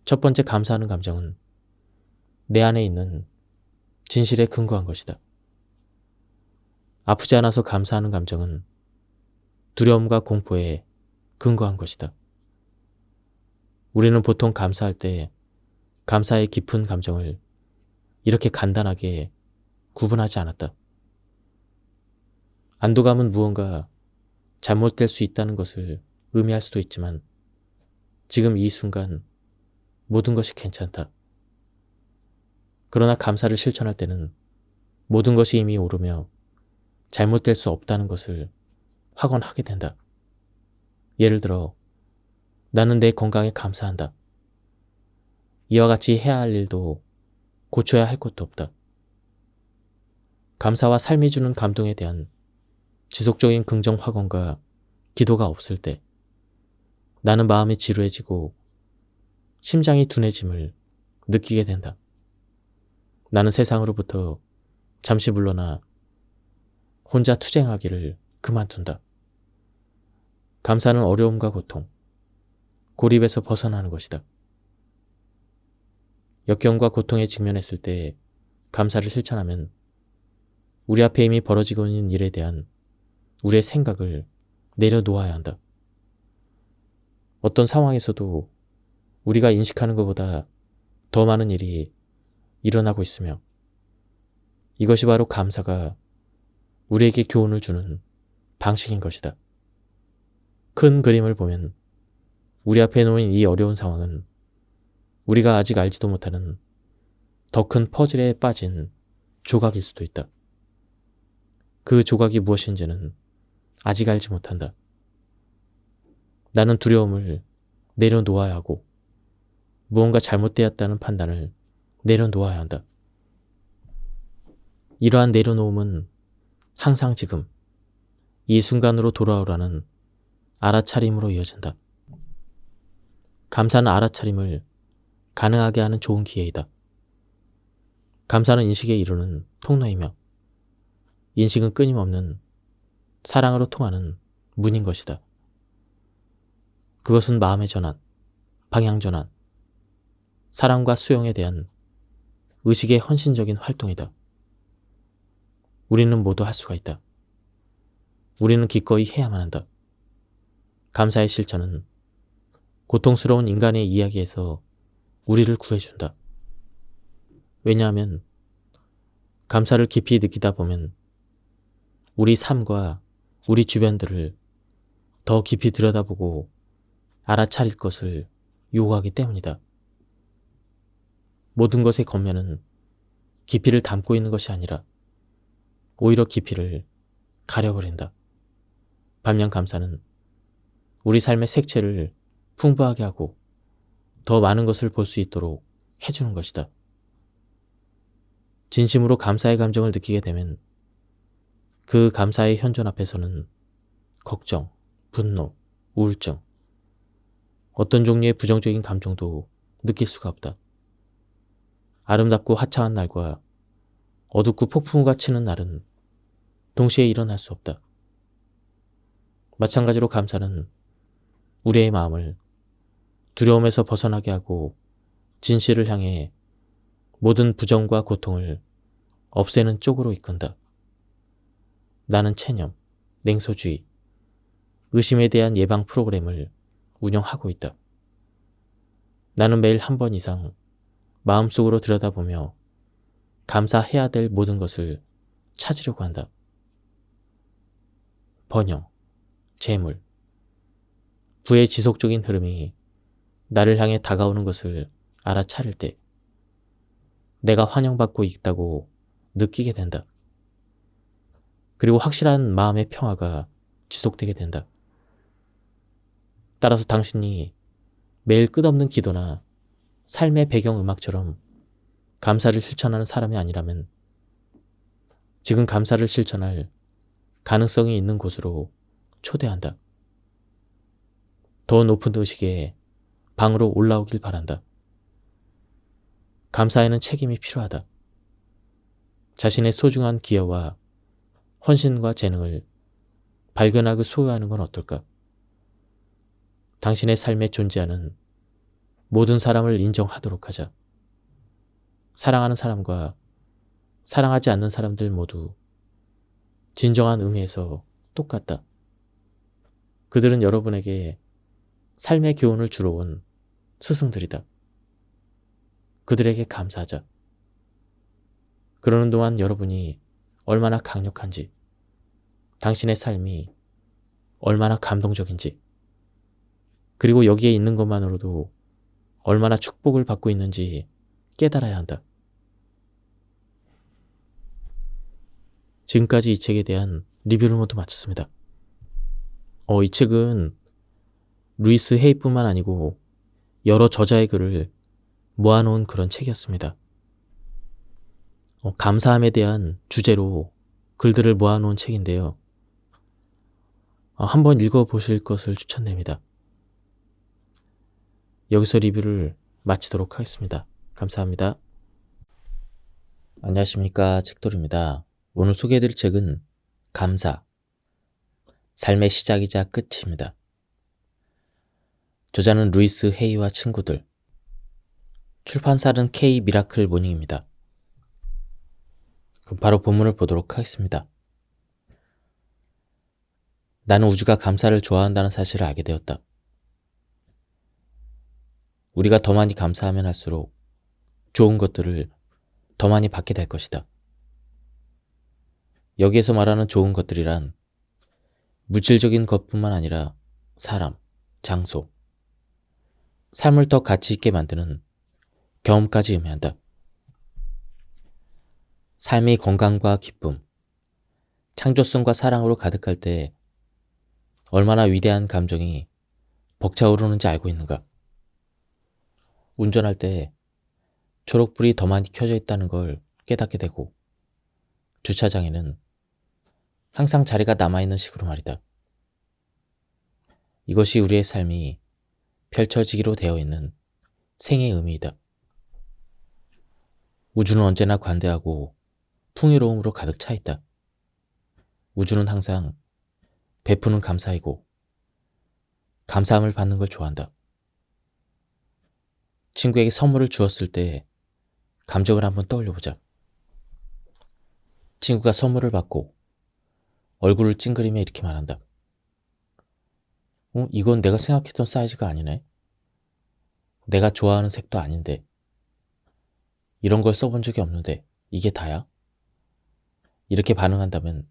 Speaker 1: 첫 번째 감사하는 감정은 내 안에 있는 진실에 근거한 것이다. 아프지 않아서 감사하는 감정은 두려움과 공포에 근거한 것이다. 우리는 보통 감사할 때 감사의 깊은 감정을 이렇게 간단하게 구분하지 않았다. 안도감은 무언가 잘못될 수 있다는 것을 의미할 수도 있지만 지금 이 순간 모든 것이 괜찮다. 그러나 감사를 실천할 때는 모든 것이 이미 옳으며 잘못될 수 없다는 것을 확언하게 된다. 예를 들어 나는 내 건강에 감사한다. 이와 같이 해야 할 일도 고쳐야 할 것도 없다. 감사와 삶이 주는 감동에 대한 지속적인 긍정 확언과 기도가 없을 때 나는 마음이 지루해지고 심장이 둔해짐을 느끼게 된다. 나는 세상으로부터 잠시 물러나 혼자 투쟁하기를 그만둔다. 감사는 어려움과 고통, 고립에서 벗어나는 것이다. 역경과 고통에 직면했을 때 감사를 실천하면 우리 앞에 이미 벌어지고 있는 일에 대한 우리의 생각을 내려놓아야 한다. 어떤 상황에서도 우리가 인식하는 것보다 더 많은 일이 일어나고 있으며 이것이 바로 감사가 우리에게 교훈을 주는 방식인 것이다. 큰 그림을 보면 우리 앞에 놓인 이 어려운 상황은 우리가 아직 알지도 못하는 더 큰 퍼즐에 빠진 조각일 수도 있다. 그 조각이 무엇인지는 아직 알지 못한다. 나는 두려움을 내려놓아야 하고 무언가 잘못되었다는 판단을 내려놓아야 한다. 이러한 내려놓음은 항상 지금 이 순간으로 돌아오라는 알아차림으로 이어진다. 감사는 알아차림을 가능하게 하는 좋은 기회이다. 감사는 인식에 이루는 통로이며 인식은 끊임없는 사랑으로 통하는 문인 것이다. 그것은 마음의 전환, 방향 전환, 사랑과 수용에 대한 의식의 헌신적인 활동이다. 우리는 모두 할 수가 있다. 우리는 기꺼이 해야만 한다. 감사의 실천은 고통스러운 인간의 이야기에서 우리를 구해준다. 왜냐하면 감사를 깊이 느끼다 보면 우리 삶과 우리 주변들을 더 깊이 들여다보고 알아차릴 것을 요구하기 때문이다. 모든 것의 겉면은 깊이를 담고 있는 것이 아니라 오히려 깊이를 가려버린다. 반면 감사는 우리 삶의 색채를 풍부하게 하고 더 많은 것을 볼 수 있도록 해주는 것이다. 진심으로 감사의 감정을 느끼게 되면 그 감사의 현존 앞에서는 걱정, 분노, 우울증, 어떤 종류의 부정적인 감정도 느낄 수가 없다. 아름답고 화창한 날과 어둡고 폭풍우가 치는 날은 동시에 일어날 수 없다. 마찬가지로 감사는 우리의 마음을 두려움에서 벗어나게 하고 진실을 향해 모든 부정과 고통을 없애는 쪽으로 이끈다. 나는 체념, 냉소주의, 의심에 대한 예방 프로그램을 운영하고 있다. 나는 매일 한 번 이상 마음속으로 들여다보며 감사해야 될 모든 것을 찾으려고 한다. 번영, 재물, 부의 지속적인 흐름이 나를 향해 다가오는 것을 알아차릴 때 내가 환영받고 있다고 느끼게 된다. 그리고 확실한 마음의 평화가 지속되게 된다. 따라서 당신이 매일 끝없는 기도나 삶의 배경음악처럼 감사를 실천하는 사람이 아니라면 지금 감사를 실천할 가능성이 있는 곳으로 초대한다. 더 높은 의식의 방으로 올라오길 바란다. 감사에는 책임이 필요하다. 자신의 소중한 기여와 헌신과 재능을 발견하고 소유하는 건 어떨까? 당신의 삶에 존재하는 모든 사람을 인정하도록 하자. 사랑하는 사람과 사랑하지 않는 사람들 모두 진정한 의미에서 똑같다. 그들은 여러분에게 삶의 교훈을 주러 온 스승들이다. 그들에게 감사하자. 그러는 동안 여러분이 얼마나 강력한지, 당신의 삶이 얼마나 감동적인지, 그리고 여기에 있는 것만으로도 얼마나 축복을 받고 있는지 깨달아야 한다. 지금까지 이 책에 대한 리뷰를 모두 마쳤습니다. 이 책은 루이스 헤이뿐만 아니고 여러 저자의 글을 모아놓은 그런 책이었습니다. 감사함에 대한 주제로 글들을 모아놓은 책인데요. 한번 읽어보실 것을 추천드립니다. 여기서 리뷰를 마치도록 하겠습니다. 감사합니다. 안녕하십니까, 책돌입니다. 오늘 소개해드릴 책은 감사, 삶의 시작이자 끝입니다. 저자는 루이스 헤이와 친구들, 출판사는 K 미라클 모닝입니다. 그럼 바로 본문을 보도록 하겠습니다. 나는 우주가 감사를 좋아한다는 사실을 알게 되었다. 우리가 더 많이 감사하면 할수록 좋은 것들을 더 많이 받게 될 것이다. 여기에서 말하는 좋은 것들이란 물질적인 것뿐만 아니라 사람, 장소, 삶을 더 가치 있게 만드는 경험까지 의미한다. 삶이 건강과 기쁨, 창조성과 사랑으로 가득할 때 얼마나 위대한 감정이 벅차오르는지 알고 있는가? 운전할 때 초록불이 더 많이 켜져 있다는 걸 깨닫게 되고, 주차장에는 항상 자리가 남아있는 식으로 말이다. 이것이 우리의 삶이 펼쳐지기로 되어 있는 생의 의미이다. 우주는 언제나 관대하고 풍요로움으로 가득 차 있다. 우주는 항상 베푸는 감사이고 감사함을 받는 걸 좋아한다. 친구에게 선물을 주었을 때 감정을 한번 떠올려보자. 친구가 선물을 받고 얼굴을 찡그리며 이렇게 말한다. 이건 내가 생각했던 사이즈가 아니네. 내가 좋아하는 색도 아닌데. 이런 걸 써본 적이 없는데 이게 다야? 이렇게 반응한다면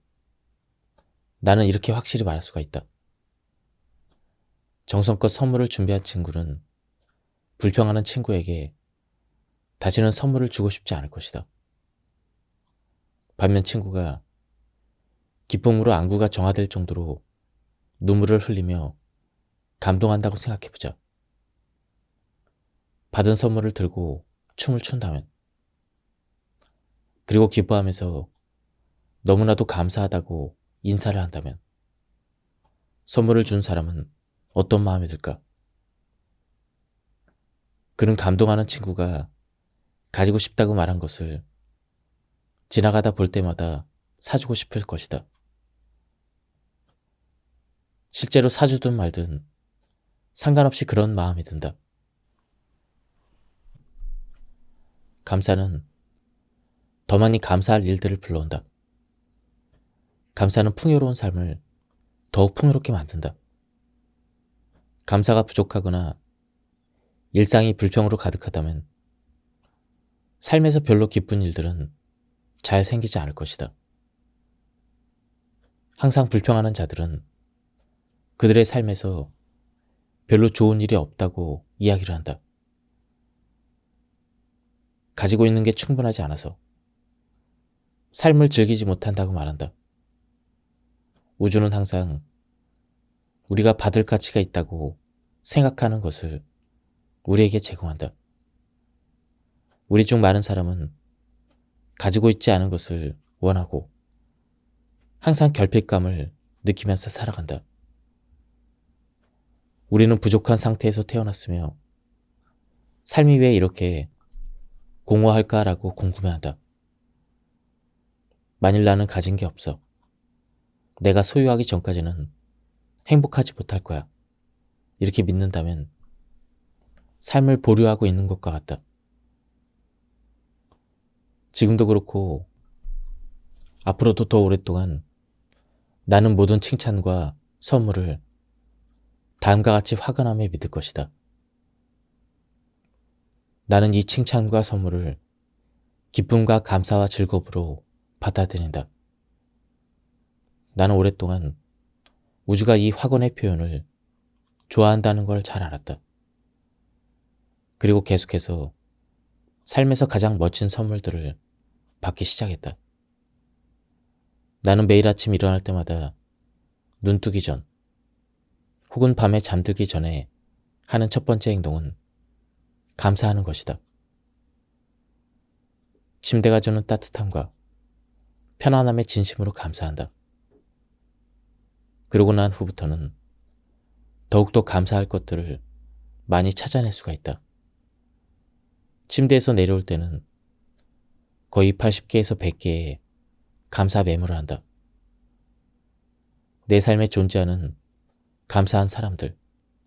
Speaker 1: 나는 이렇게 확실히 말할 수가 있다. 정성껏 선물을 준비한 친구는 불평하는 친구에게 다시는 선물을 주고 싶지 않을 것이다. 반면 친구가 기쁨으로 안구가 정화될 정도로 눈물을 흘리며 감동한다고 생각해보자. 받은 선물을 들고 춤을 춘다면, 그리고 기뻐하면서 너무나도 감사하다고 인사를 한다면, 선물을 준 사람은 어떤 마음이 들까? 그는 감동하는 친구가 가지고 싶다고 말한 것을 지나가다 볼 때마다 사주고 싶을 것이다. 실제로 사주든 말든 상관없이 그런 마음이 든다. 감사는 더 많이 감사할 일들을 불러온다. 감사는 풍요로운 삶을 더욱 풍요롭게 만든다. 감사가 부족하거나 일상이 불평으로 가득하다면 삶에서 별로 기쁜 일들은 잘 생기지 않을 것이다. 항상 불평하는 자들은 그들의 삶에서 별로 좋은 일이 없다고 이야기를 한다. 가지고 있는 게 충분하지 않아서 삶을 즐기지 못한다고 말한다. 우주는 항상 우리가 받을 가치가 있다고 생각하는 것을 우리에게 제공한다. 우리 중 많은 사람은 가지고 있지 않은 것을 원하고 항상 결핍감을 느끼면서 살아간다. 우리는 부족한 상태에서 태어났으며 삶이 왜 이렇게 공허할까라고 궁금해한다. 만일 나는 가진 게 없어. 내가 소유하기 전까지는 행복하지 못할 거야. 이렇게 믿는다면 삶을 보류하고 있는 것과 같다. 지금도 그렇고 앞으로도 더 오랫동안 나는 모든 칭찬과 선물을 다음과 같이 화관하며 믿을 것이다. 나는 이 칭찬과 선물을 기쁨과 감사와 즐거움으로 받아들인다. 나는 오랫동안 우주가 이 확언의 표현을 좋아한다는 걸 잘 알았다. 그리고 계속해서 삶에서 가장 멋진 선물들을 받기 시작했다. 나는 매일 아침 일어날 때마다 눈 뜨기 전 혹은 밤에 잠들기 전에 하는 첫 번째 행동은 감사하는 것이다. 침대가 주는 따뜻함과 편안함에 진심으로 감사한다. 그러고 난 후부터는 더욱더 감사할 것들을 많이 찾아낼 수가 있다. 침대에서 내려올 때는 거의 80개에서 100개의 감사 메모를 한다. 내 삶에 존재하는 감사한 사람들,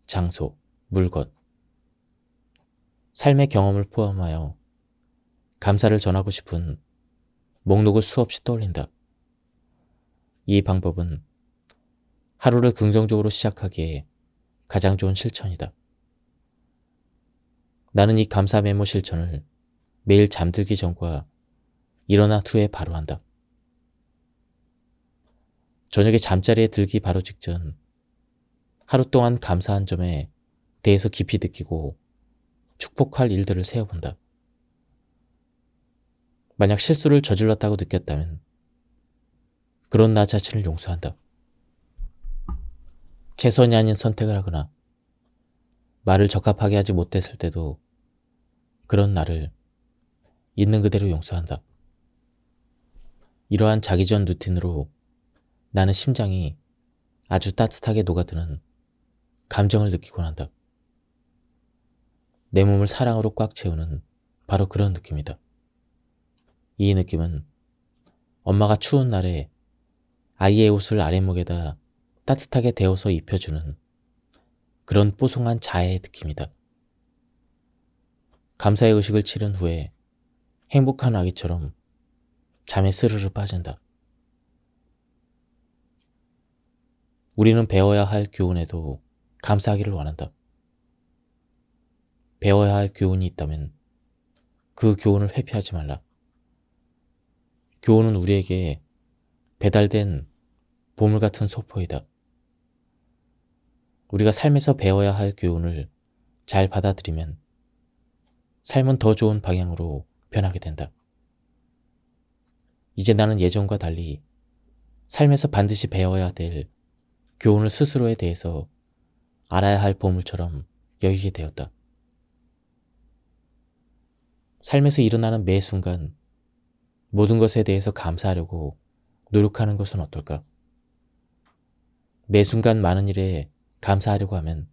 Speaker 1: 장소, 물건, 삶의 경험을 포함하여 감사를 전하고 싶은 목록을 수없이 떠올린다. 이 방법은 하루를 긍정적으로 시작하기에 가장 좋은 실천이다. 나는 이 감사 메모 실천을 매일 잠들기 전과 일어난 후에 바로 한다. 저녁에 잠자리에 들기 바로 직전 하루 동안 감사한 점에 대해서 깊이 느끼고 축복할 일들을 세어본다. 만약 실수를 저질렀다고 느꼈다면 그런 나 자신을 용서한다. 최선이 아닌 선택을 하거나 말을 적합하게 하지 못했을 때도 그런 나를 있는 그대로 용서한다. 이러한 자기 전 루틴으로 나는 심장이 아주 따뜻하게 녹아드는 감정을 느끼곤 한다. 내 몸을 사랑으로 꽉 채우는 바로 그런 느낌이다. 이 느낌은 엄마가 추운 날에 아이의 옷을 아랫목에다 따뜻하게 데워서 입혀주는 그런 뽀송한 자해의 느낌이다. 감사의 의식을 치른 후에 행복한 아기처럼 잠에 스르르 빠진다. 우리는 배워야 할 교훈에도 감사하기를 원한다. 배워야 할 교훈이 있다면 그 교훈을 회피하지 말라. 교훈은 우리에게 배달된 보물 같은 소포이다. 우리가 삶에서 배워야 할 교훈을 잘 받아들이면 삶은 더 좋은 방향으로 변하게 된다. 이제 나는 예전과 달리 삶에서 반드시 배워야 될 교훈을 스스로에 대해서 알아야 할 보물처럼 여기게 되었다. 삶에서 일어나는 매 순간 모든 것에 대해서 감사하려고 노력하는 것은 어떨까? 매 순간 많은 일에 감사하려고 하면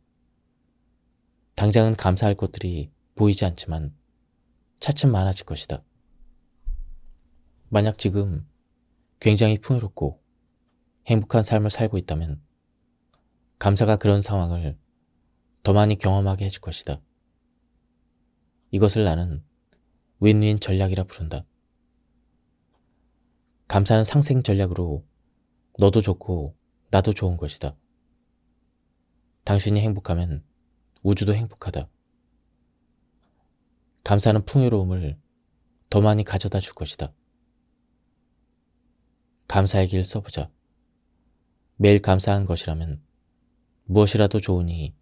Speaker 1: 당장은 감사할 것들이 보이지 않지만 차츰 많아질 것이다. 만약 지금 굉장히 풍요롭고 행복한 삶을 살고 있다면 감사가 그런 상황을 더 많이 경험하게 해줄 것이다. 이것을 나는 윈윈 전략이라 부른다. 감사는 상생 전략으로 너도 좋고 나도 좋은 것이다. 당신이 행복하면 우주도 행복하다. 감사는 풍요로움을 더 많이 가져다 줄 것이다. 감사의 길 써보자. 매일 감사한 것이라면 무엇이라도 좋으니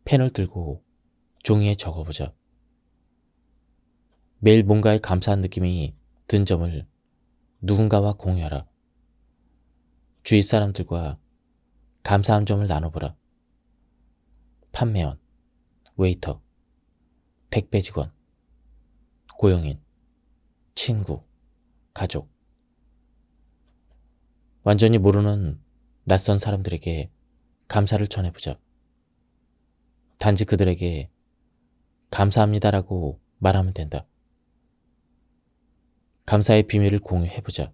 Speaker 1: 펜을 들고 종이에 적어보자. 매일 뭔가에 감사한 느낌이 든 점을 누군가와 공유하라. 주위 사람들과 감사한 점을 나눠보라. 판매원, 웨이터, 택배 직원, 고용인, 친구, 가족. 완전히 모르는 낯선 사람들에게 감사를 전해보자. 단지 그들에게 감사합니다라고 말하면 된다. 감사의 비밀을 공유해보자.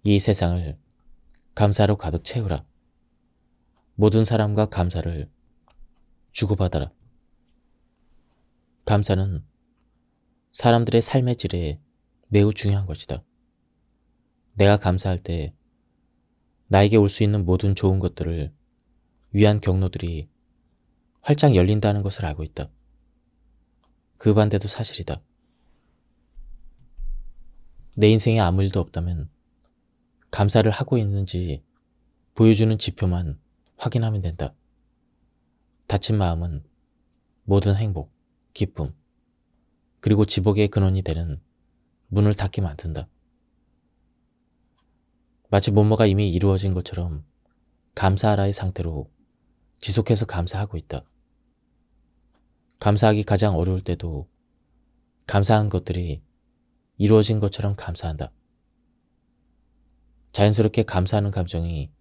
Speaker 1: 이 세상을 감사로 가득 채우라. 모든 사람과 감사를 주고받아라. 감사는 사람들의 삶의 질에 매우 중요한 것이다. 내가 감사할 때 나에게 올 수 있는 모든 좋은 것들을 위한 경로들이 활짝 열린다는 것을 알고 있다. 그 반대도 사실이다. 내 인생에 아무 일도 없다면 감사를 하고 있는지 보여주는 지표만 확인하면 된다. 다친 마음은 모든 행복, 기쁨, 그리고 지복의 근원이 되는 문을 닫게 만든다. 마치 뭐뭐가 이미 이루어진 것처럼 감사하라의 상태로 지속해서 감사하고 있다. 감사하기 가장 어려울 때도 감사한 것들이 이루어진 것처럼 감사한다. 자연스럽게 감사하는 감정이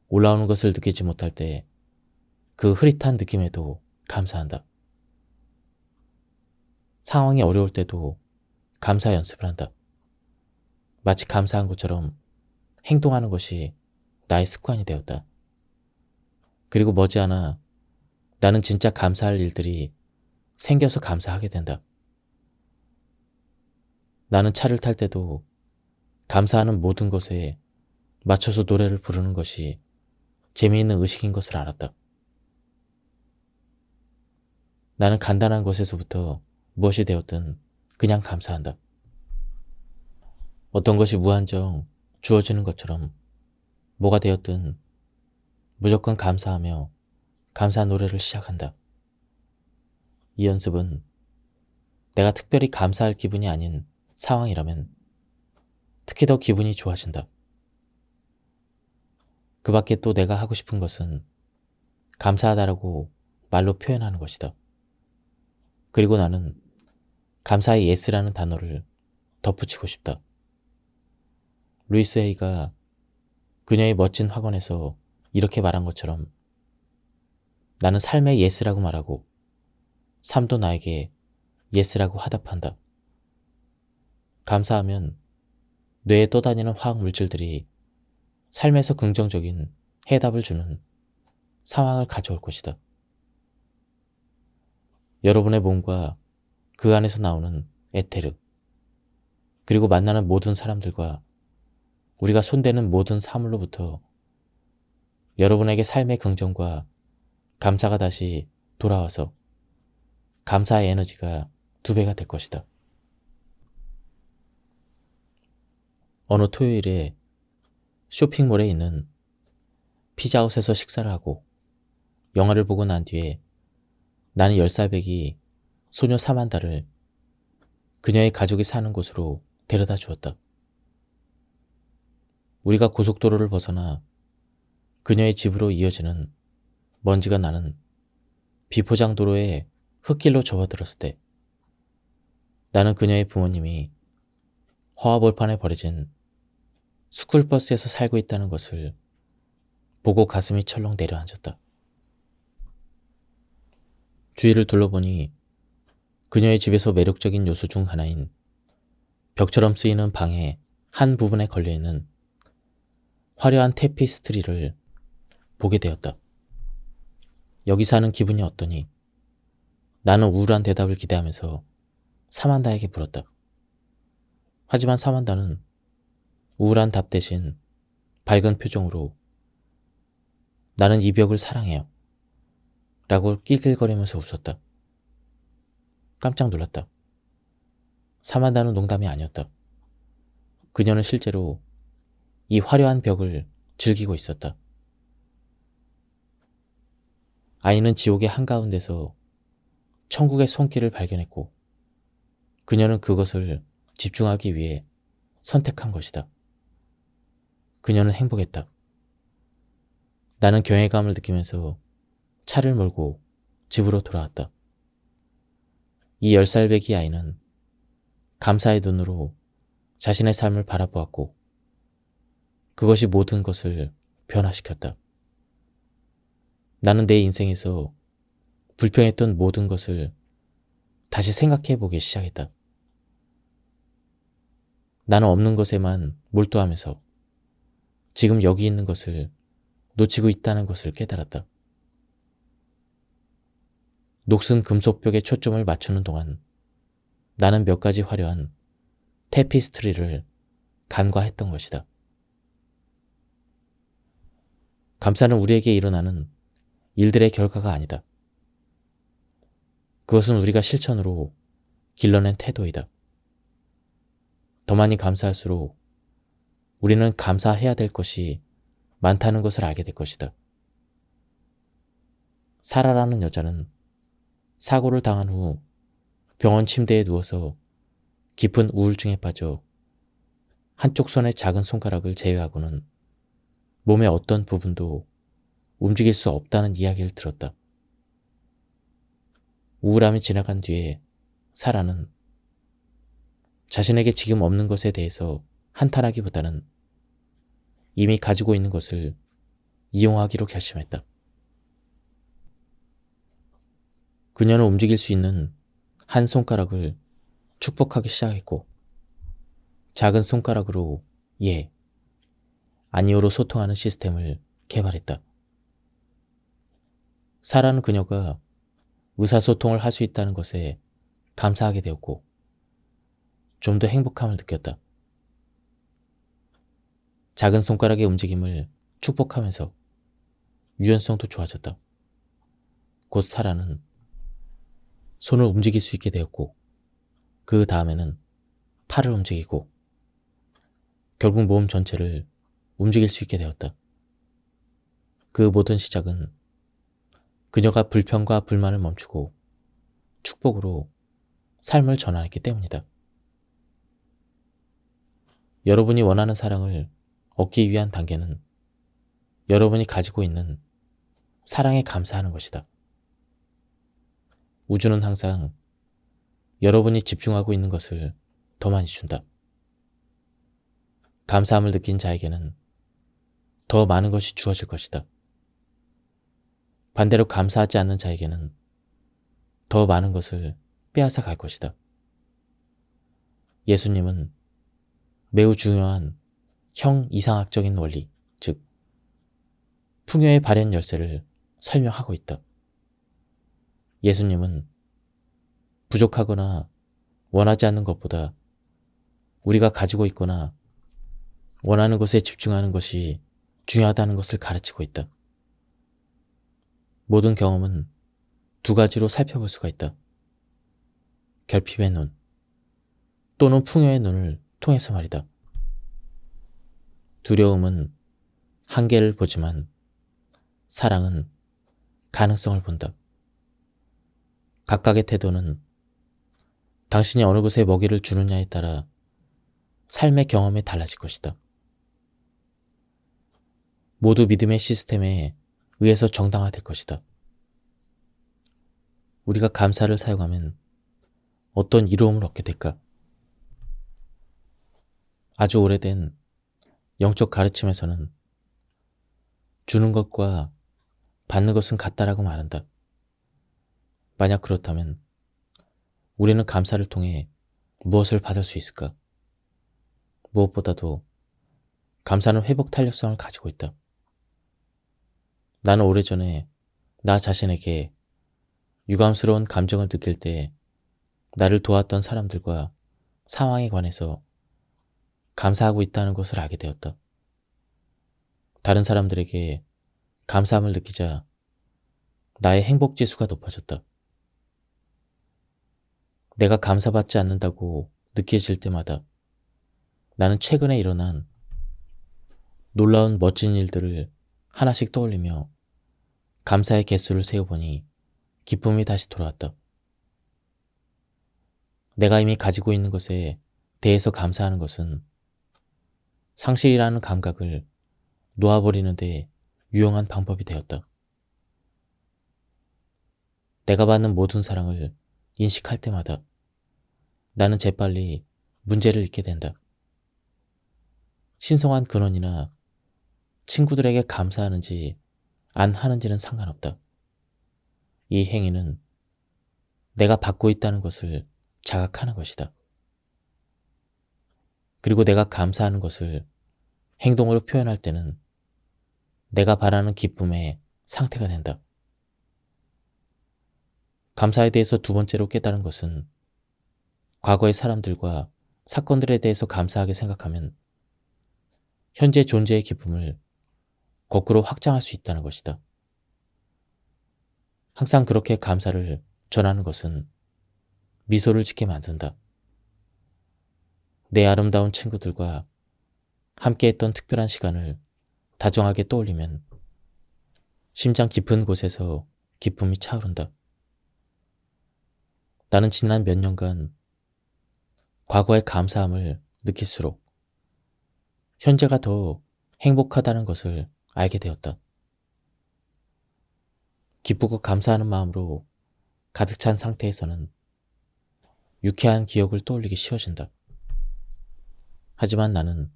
Speaker 1: 올라오는 것을 느끼지 못할 때 그 흐릿한 느낌에도 감사한다. 상황이 어려울 때도 감사 연습을 한다. 마치 감사한 것처럼 행동하는 것이 나의 습관이 되었다. 그리고 머지않아 나는 진짜 감사할 일들이 생겨서 감사하게 된다. 나는 차를 탈 때도 감사하는 모든 것에 맞춰서 노래를 부르는 것이 재미있는 의식인 것을 알았다. 나는 간단한 것에서부터 무엇이 되었든 그냥 감사한다. 어떤 것이 무한정 주어지는 것처럼 뭐가 되었든 무조건 감사하며 감사 노래를 시작한다. 이 연습은 내가 특별히 감사할 기분이 아닌 상황이라면 특히 더 기분이 좋아진다. 그 밖에 또 내가 하고 싶은 것은 감사하다라고 말로 표현하는 것이다. 그리고 나는 감사의 예스라는 단어를 덧붙이고 싶다. 루이스 헤이가 그녀의 멋진 학원에서 이렇게 말한 것처럼 나는 삶의 예스라고 말하고 삶도 나에게 예스라고 화답한다. 감사하면 뇌에 떠다니는 화학 물질들이 삶에서 긍정적인 해답을 주는 상황을 가져올 것이다. 여러분의 몸과 그 안에서 나오는 에테르, 그리고 만나는 모든 사람들과 우리가 손대는 모든 사물로부터 여러분에게 삶의 긍정과 감사가 다시 돌아와서 감사의 에너지가 2배가 될 것이다. 어느 토요일에 쇼핑몰에 있는 피자헛에서 식사를 하고 영화를 보고 난 뒤에 나는 10살배기 소녀 사만다를 그녀의 가족이 사는 곳으로 데려다 주었다. 우리가 고속도로를 벗어나 그녀의 집으로 이어지는 먼지가 나는 비포장도로의 흙길로 접어들었을 때 나는 그녀의 부모님이 허화벌판에 버려진 스쿨버스에서 살고 있다는 것을 보고 가슴이 철렁 내려앉았다. 주위를 둘러보니 그녀의 집에서 매력적인 요소 중 하나인 벽처럼 쓰이는 방의 한 부분에 걸려있는 화려한 테피스트리를 보게 되었다. 여기 사는 기분이 어떠니? 나는 우울한 대답을 기대하면서 사만다에게 물었다. 하지만 사만다는 우울한 답 대신 밝은 표정으로 나는 이 벽을 사랑해요 라고 낄낄거리면서 웃었다. 깜짝 놀랐다. 사만다는 농담이 아니었다. 그녀는 실제로 이 화려한 벽을 즐기고 있었다. 아이는 지옥의 한가운데서 천국의 손길을 발견했고 그녀는 그것을 집중하기 위해 선택한 것이다. 그녀는 행복했다. 나는 경외감을 느끼면서 차를 몰고 집으로 돌아왔다. 이 10살배기 아이는 감사의 눈으로 자신의 삶을 바라보았고 그것이 모든 것을 변화시켰다. 나는 내 인생에서 불평했던 모든 것을 다시 생각해보기 시작했다. 나는 없는 것에만 몰두하면서 지금 여기 있는 것을 놓치고 있다는 것을 깨달았다. 녹슨 금속벽에 초점을 맞추는 동안 나는 몇 가지 화려한 테피스트리를 간과했던 것이다. 감사는 우리에게 일어나는 일들의 결과가 아니다. 그것은 우리가 실천으로 길러낸 태도이다. 더 많이 감사할수록 우리는 감사해야 될 것이 많다는 것을 알게 될 것이다. 사라라는 여자는 사고를 당한 후 병원 침대에 누워서 깊은 우울증에 빠져 한쪽 손의 작은 손가락을 제외하고는 몸의 어떤 부분도 움직일 수 없다는 이야기를 들었다. 우울함이 지나간 뒤에 사라는 자신에게 지금 없는 것에 대해서 한탄하기보다는 이미 가지고 있는 것을 이용하기로 결심했다. 그녀는 움직일 수 있는 한 손가락을 축복하기 시작했고 작은 손가락으로 예, 아니오로 소통하는 시스템을 개발했다. 사라는 그녀가 의사소통을 할 수 있다는 것에 감사하게 되었고 좀 더 행복함을 느꼈다. 작은 손가락의 움직임을 축복하면서 유연성도 좋아졌다. 곧 사라는 손을 움직일 수 있게 되었고 그 다음에는 팔을 움직이고 결국 몸 전체를 움직일 수 있게 되었다. 그 모든 시작은 그녀가 불평과 불만을 멈추고 축복으로 삶을 전환했기 때문이다. 여러분이 원하는 사랑을 얻기 위한 단계는 여러분이 가지고 있는 사랑에 감사하는 것이다. 우주는 항상 여러분이 집중하고 있는 것을 더 많이 준다. 감사함을 느낀 자에게는 더 많은 것이 주어질 것이다. 반대로 감사하지 않는 자에게는 더 많은 것을 빼앗아 갈 것이다. 예수님은 매우 중요한 형 이상학적인 원리, 즉 풍요의 발현 열쇠를 설명하고 있다. 예수님은 부족하거나 원하지 않는 것보다 우리가 가지고 있거나 원하는 것에 집중하는 것이 중요하다는 것을 가르치고 있다. 모든 경험은 두 가지로 살펴볼 수가 있다. 결핍의 눈 또는 풍요의 눈을 통해서 말이다. 두려움은 한계를 보지만 사랑은 가능성을 본다. 각각의 태도는 당신이 어느 것에 먹이를 주느냐에 따라 삶의 경험에 달라질 것이다. 모두 믿음의 시스템에 의해서 정당화될 것이다. 우리가 감사를 사용하면 어떤 이로움을 얻게 될까? 아주 오래된 영적 가르침에서는 주는 것과 받는 것은 같다라고 말한다. 만약 그렇다면 우리는 감사를 통해 무엇을 받을 수 있을까? 무엇보다도 감사는 회복 탄력성을 가지고 있다. 나는 오래전에 나 자신에게 유감스러운 감정을 느낄 때 나를 도왔던 사람들과 상황에 관해서 감사하고 있다는 것을 알게 되었다. 다른 사람들에게 감사함을 느끼자 나의 행복지수가 높아졌다. 내가 감사받지 않는다고 느껴질 때마다 나는 최근에 일어난 놀라운 멋진 일들을 하나씩 떠올리며 감사의 개수를 세어보니 기쁨이 다시 돌아왔다. 내가 이미 가지고 있는 것에 대해서 감사하는 것은 상실이라는 감각을 놓아버리는 데 유용한 방법이 되었다. 내가 받는 모든 사랑을 인식할 때마다 나는 재빨리 문제를 잊게 된다. 신성한 근원이나 친구들에게 감사하는지 안 하는지는 상관없다. 이 행위는 내가 받고 있다는 것을 자각하는 것이다. 그리고 내가 감사하는 것을 행동으로 표현할 때는 내가 바라는 기쁨의 상태가 된다. 감사에 대해서 두 번째로 깨달은 것은 과거의 사람들과 사건들에 대해서 감사하게 생각하면 현재 존재의 기쁨을 거꾸로 확장할 수 있다는 것이다. 항상 그렇게 감사를 전하는 것은 미소를 짓게 만든다. 내 아름다운 친구들과 함께했던 특별한 시간을 다정하게 떠올리면 심장 깊은 곳에서 기쁨이 차오른다. 나는 지난 몇 년간 과거의 감사함을 느낄수록 현재가 더 행복하다는 것을 알게 되었다. 기쁘고 감사하는 마음으로 가득 찬 상태에서는 유쾌한 기억을 떠올리기 쉬워진다. 하지만 나는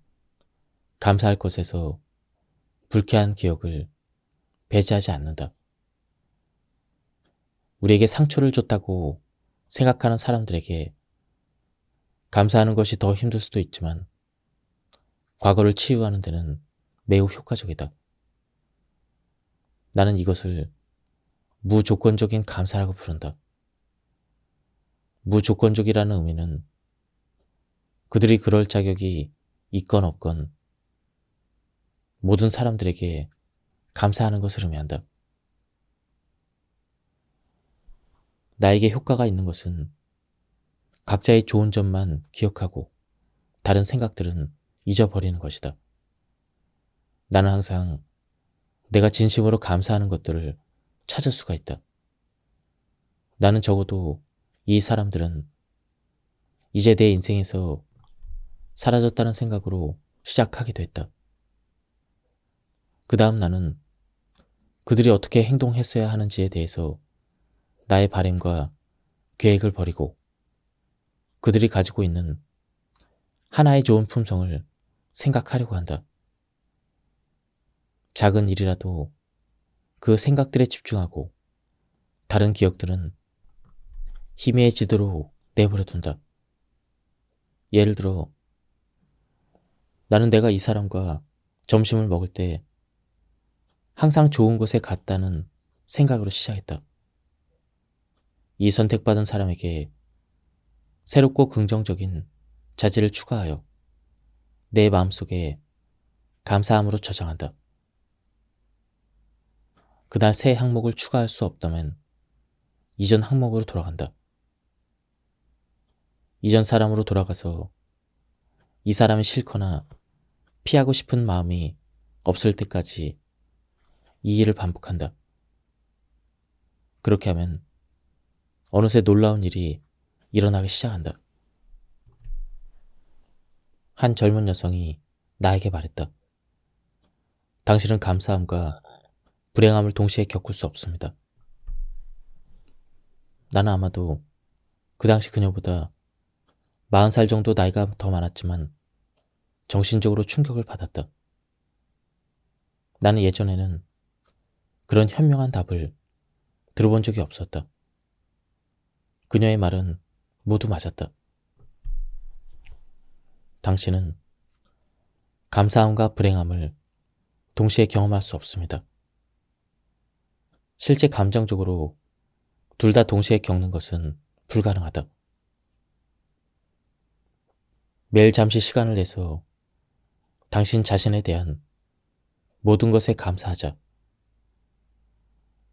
Speaker 1: 감사할 것에서 불쾌한 기억을 배제하지 않는다. 우리에게 상처를 줬다고 생각하는 사람들에게 감사하는 것이 더 힘들 수도 있지만 과거를 치유하는 데는 매우 효과적이다. 나는 이것을 무조건적인 감사라고 부른다. 무조건적이라는 의미는 그들이 그럴 자격이 있건 없건 모든 사람들에게 감사하는 것을 의미한다. 나에게 효과가 있는 것은 각자의 좋은 점만 기억하고 다른 생각들은 잊어버리는 것이다. 나는 항상 내가 진심으로 감사하는 것들을 찾을 수가 있다. 나는 적어도 이 사람들은 이제 내 인생에서 사라졌다는 생각으로 시작하기도 했다. 그 다음 나는 그들이 어떻게 행동했어야 하는지에 대해서 나의 바램과 계획을 버리고 그들이 가지고 있는 하나의 좋은 품성을 생각하려고 한다. 작은 일이라도 그 생각들에 집중하고 다른 기억들은 희미해지도록 내버려둔다. 예를 들어 나는 내가 이 사람과 점심을 먹을 때 항상 좋은 곳에 갔다는 생각으로 시작했다. 이 선택받은 사람에게 새롭고 긍정적인 자질을 추가하여 내 마음속에 감사함으로 저장한다. 그날 새 항목을 추가할 수 없다면 이전 항목으로 돌아간다. 이전 사람으로 돌아가서 이 사람이 싫거나 피하고 싶은 마음이 없을 때까지 이 일을 반복한다. 그렇게 하면 어느새 놀라운 일이 일어나기 시작한다. 한 젊은 여성이 나에게 말했다. 당신은 감사함과 불행함을 동시에 겪을 수 없습니다. 나는 아마도 그 당시 그녀보다 40살 정도 나이가 더 많았지만 정신적으로 충격을 받았다. 나는 예전에는 그런 현명한 답을 들어본 적이 없었다. 그녀의 말은 모두 맞았다. 당신은 감사함과 불행함을 동시에 경험할 수 없습니다. 실제 감정적으로 둘 다 동시에 겪는 것은 불가능하다. 매일 잠시 시간을 내서 당신 자신에 대한 모든 것에 감사하자.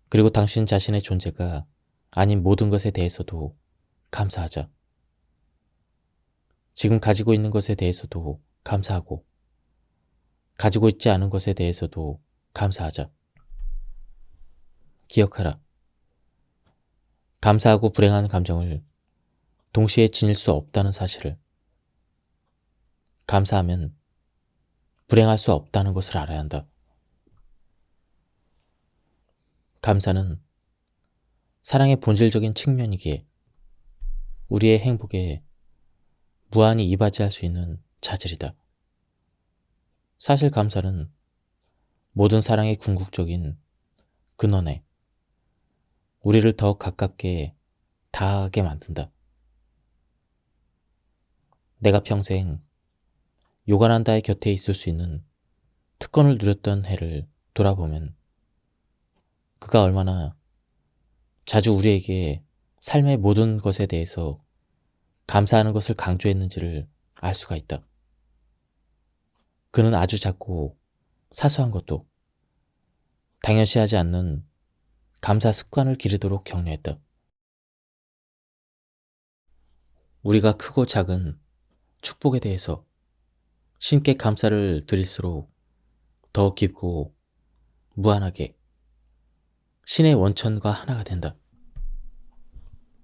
Speaker 1: 그리고 당신 자신의 존재가 아닌 모든 것에 대해서도 감사하자. 지금 가지고 있는 것에 대해서도 감사하고, 가지고 있지 않은 것에 대해서도 감사하자. 기억하라. 감사하고 불행한 감정을 동시에 지닐 수 없다는 사실을. 감사하면 불행할 수 없다는 것을 알아야 한다. 감사는 사랑의 본질적인 측면이기에 우리의 행복에 무한히 이바지할 수 있는 자질이다. 사실 감사는 모든 사랑의 궁극적인 근원에 우리를 더 가깝게 닿게 만든다. 내가 평생 요가난다의 곁에 있을 수 있는 특권을 누렸던 해를 돌아보면 그가 얼마나 자주 우리에게 삶의 모든 것에 대해서 감사하는 것을 강조했는지를 알 수가 있다. 그는 아주 작고 사소한 것도 당연시하지 않는 감사 습관을 기르도록 격려했다. 우리가 크고 작은 축복에 대해서 신께 감사를 드릴수록 더 깊고 무한하게 신의 원천과 하나가 된다.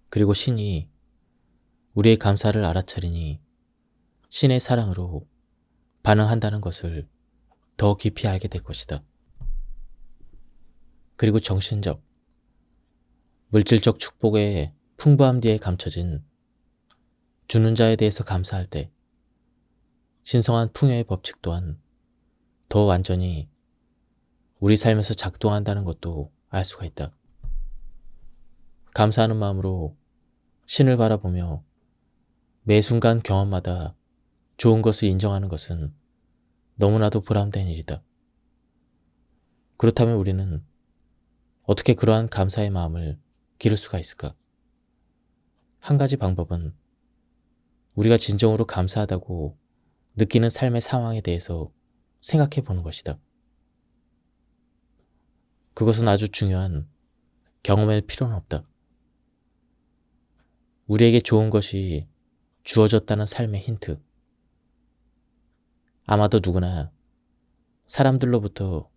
Speaker 1: 그리고 신이 우리의 감사를 알아차리니 신의 사랑으로 반응한다는 것을 더 깊이 알게 될 것이다. 그리고 정신적, 물질적 축복의 풍부함 뒤에 감춰진 주는 자에 대해서 감사할 때 신성한 풍요의 법칙 또한 더 완전히 우리 삶에서 작동한다는 것도 알 수가 있다. 감사하는 마음으로 신을 바라보며 매 순간 경험마다 좋은 것을 인정하는 것은 너무나도 보람된 일이다. 그렇다면 우리는 어떻게 그러한 감사의 마음을 기를 수가 있을까? 한 가지 방법은 우리가 진정으로 감사하다고 느끼는 삶의 상황에 대해서 생각해 보는 것이다. 그것은 아주 중요한 경험일 필요는 없다. 우리에게 좋은 것이 주어졌다는 삶의 힌트. 아마도 누구나 사람들로부터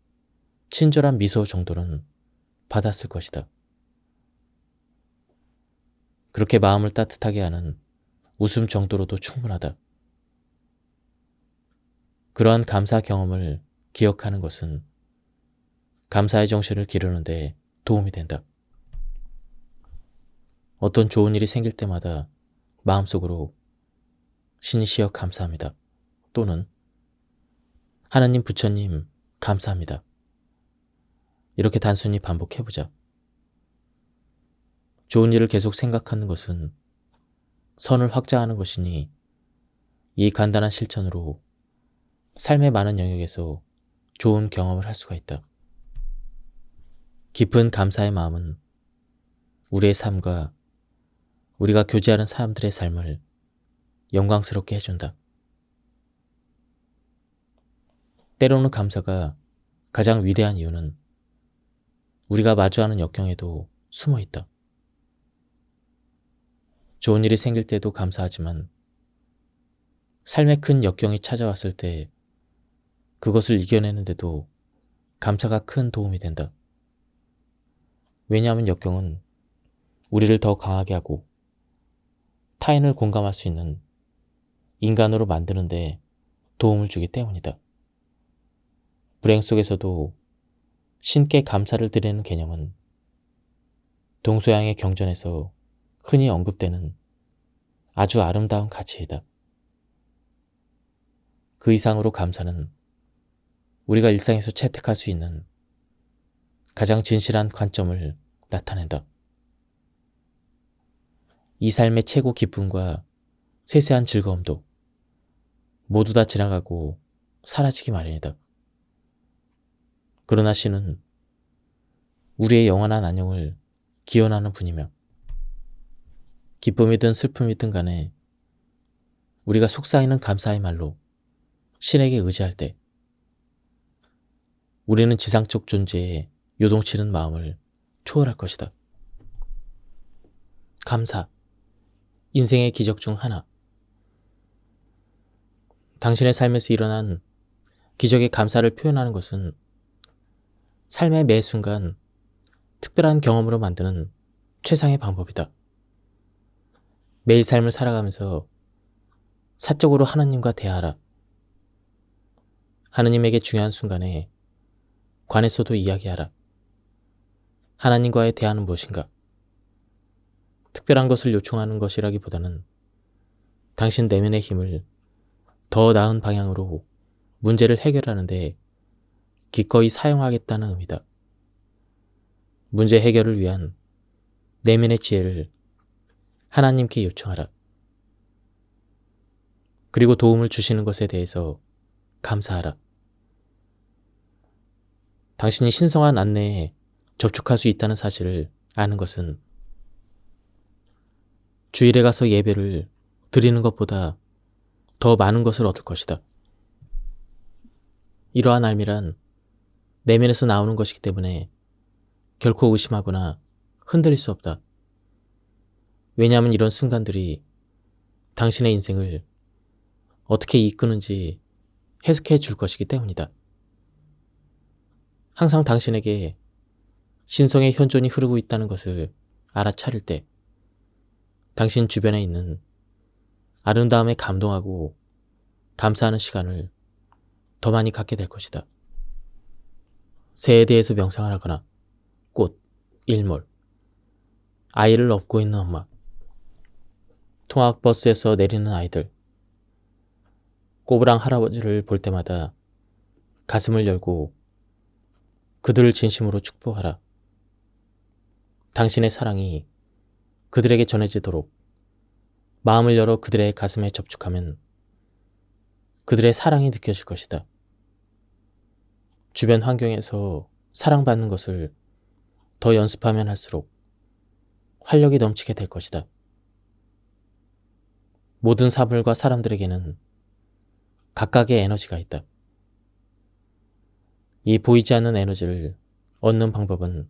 Speaker 1: 친절한 미소 정도는 받았을 것이다. 그렇게 마음을 따뜻하게 하는 웃음 정도로도 충분하다. 그러한 감사 경험을 기억하는 것은 감사의 정신을 기르는 데 도움이 된다. 어떤 좋은 일이 생길 때마다 마음속으로 신이시여 감사합니다. 또는 하나님 부처님 감사합니다. 이렇게 단순히 반복해보자. 좋은 일을 계속 생각하는 것은 선을 확장하는 것이니 이 간단한 실천으로 삶의 많은 영역에서 좋은 경험을 할 수가 있다. 깊은 감사의 마음은 우리의 삶과 우리가 교제하는 사람들의 삶을 영광스럽게 해준다. 때로는 감사가 가장 위대한 이유는 우리가 마주하는 역경에도 숨어 있다. 좋은 일이 생길 때도 감사하지만 삶의 큰 역경이 찾아왔을 때 그것을 이겨내는데도 감사가 큰 도움이 된다. 왜냐하면 역경은 우리를 더 강하게 하고 타인을 공감할 수 있는 인간으로 만드는 데 도움을 주기 때문이다. 불행 속에서도 신께 감사를 드리는 개념은 동서양의 경전에서 흔히 언급되는 아주 아름다운 가치이다. 그 이상으로 감사는 우리가 일상에서 채택할 수 있는 가장 진실한 관점을 나타낸다. 이 삶의 최고 기쁨과 세세한 즐거움도 모두 다 지나가고 사라지기 마련이다. 그러나 신은 우리의 영원한 안녕을 기원하는 분이며 기쁨이든 슬픔이든 간에 우리가 속삭이는 감사의 말로 신에게 의지할 때 우리는 지상적 존재에 요동치는 마음을 초월할 것이다. 감사, 인생의 기적 중 하나. 당신의 삶에서 일어난 기적의 감사를 표현하는 것은 삶의 매 순간 특별한 경험으로 만드는 최상의 방법이다. 매일 삶을 살아가면서 사적으로 하나님과 대화하라. 하나님에게 중요한 순간에 관해서도 이야기하라. 하나님과의 대화는 무엇인가? 특별한 것을 요청하는 것이라기보다는 당신 내면의 힘을 더 나은 방향으로 문제를 해결하는 데 기꺼이 사용하겠다는 의미다. 문제 해결을 위한 내면의 지혜를 하나님께 요청하라. 그리고 도움을 주시는 것에 대해서 감사하라. 당신이 신성한 안내에 접촉할 수 있다는 사실을 아는 것은 주일에 가서 예배를 드리는 것보다 더 많은 것을 얻을 것이다. 이러한 알미란 내면에서 나오는 것이기 때문에 결코 의심하거나 흔들릴 수 없다. 왜냐하면 이런 순간들이 당신의 인생을 어떻게 이끄는지 해석해 줄 것이기 때문이다. 항상 당신에게 신성의 현존이 흐르고 있다는 것을 알아차릴 때 당신 주변에 있는 아름다움에 감동하고 감사하는 시간을 더 많이 갖게 될 것이다. 새에 대해서 명상을 하거나 꽃, 일몰, 아이를 업고 있는 엄마, 통학버스에서 내리는 아이들, 꼬부랑 할아버지를 볼 때마다 가슴을 열고 그들을 진심으로 축복하라. 당신의 사랑이 그들에게 전해지도록 마음을 열어 그들의 가슴에 접촉하면 그들의 사랑이 느껴질 것이다. 주변 환경에서 사랑받는 것을 더 연습하면 할수록 활력이 넘치게 될 것이다. 모든 사물과 사람들에게는 각각의 에너지가 있다. 이 보이지 않는 에너지를 얻는 방법은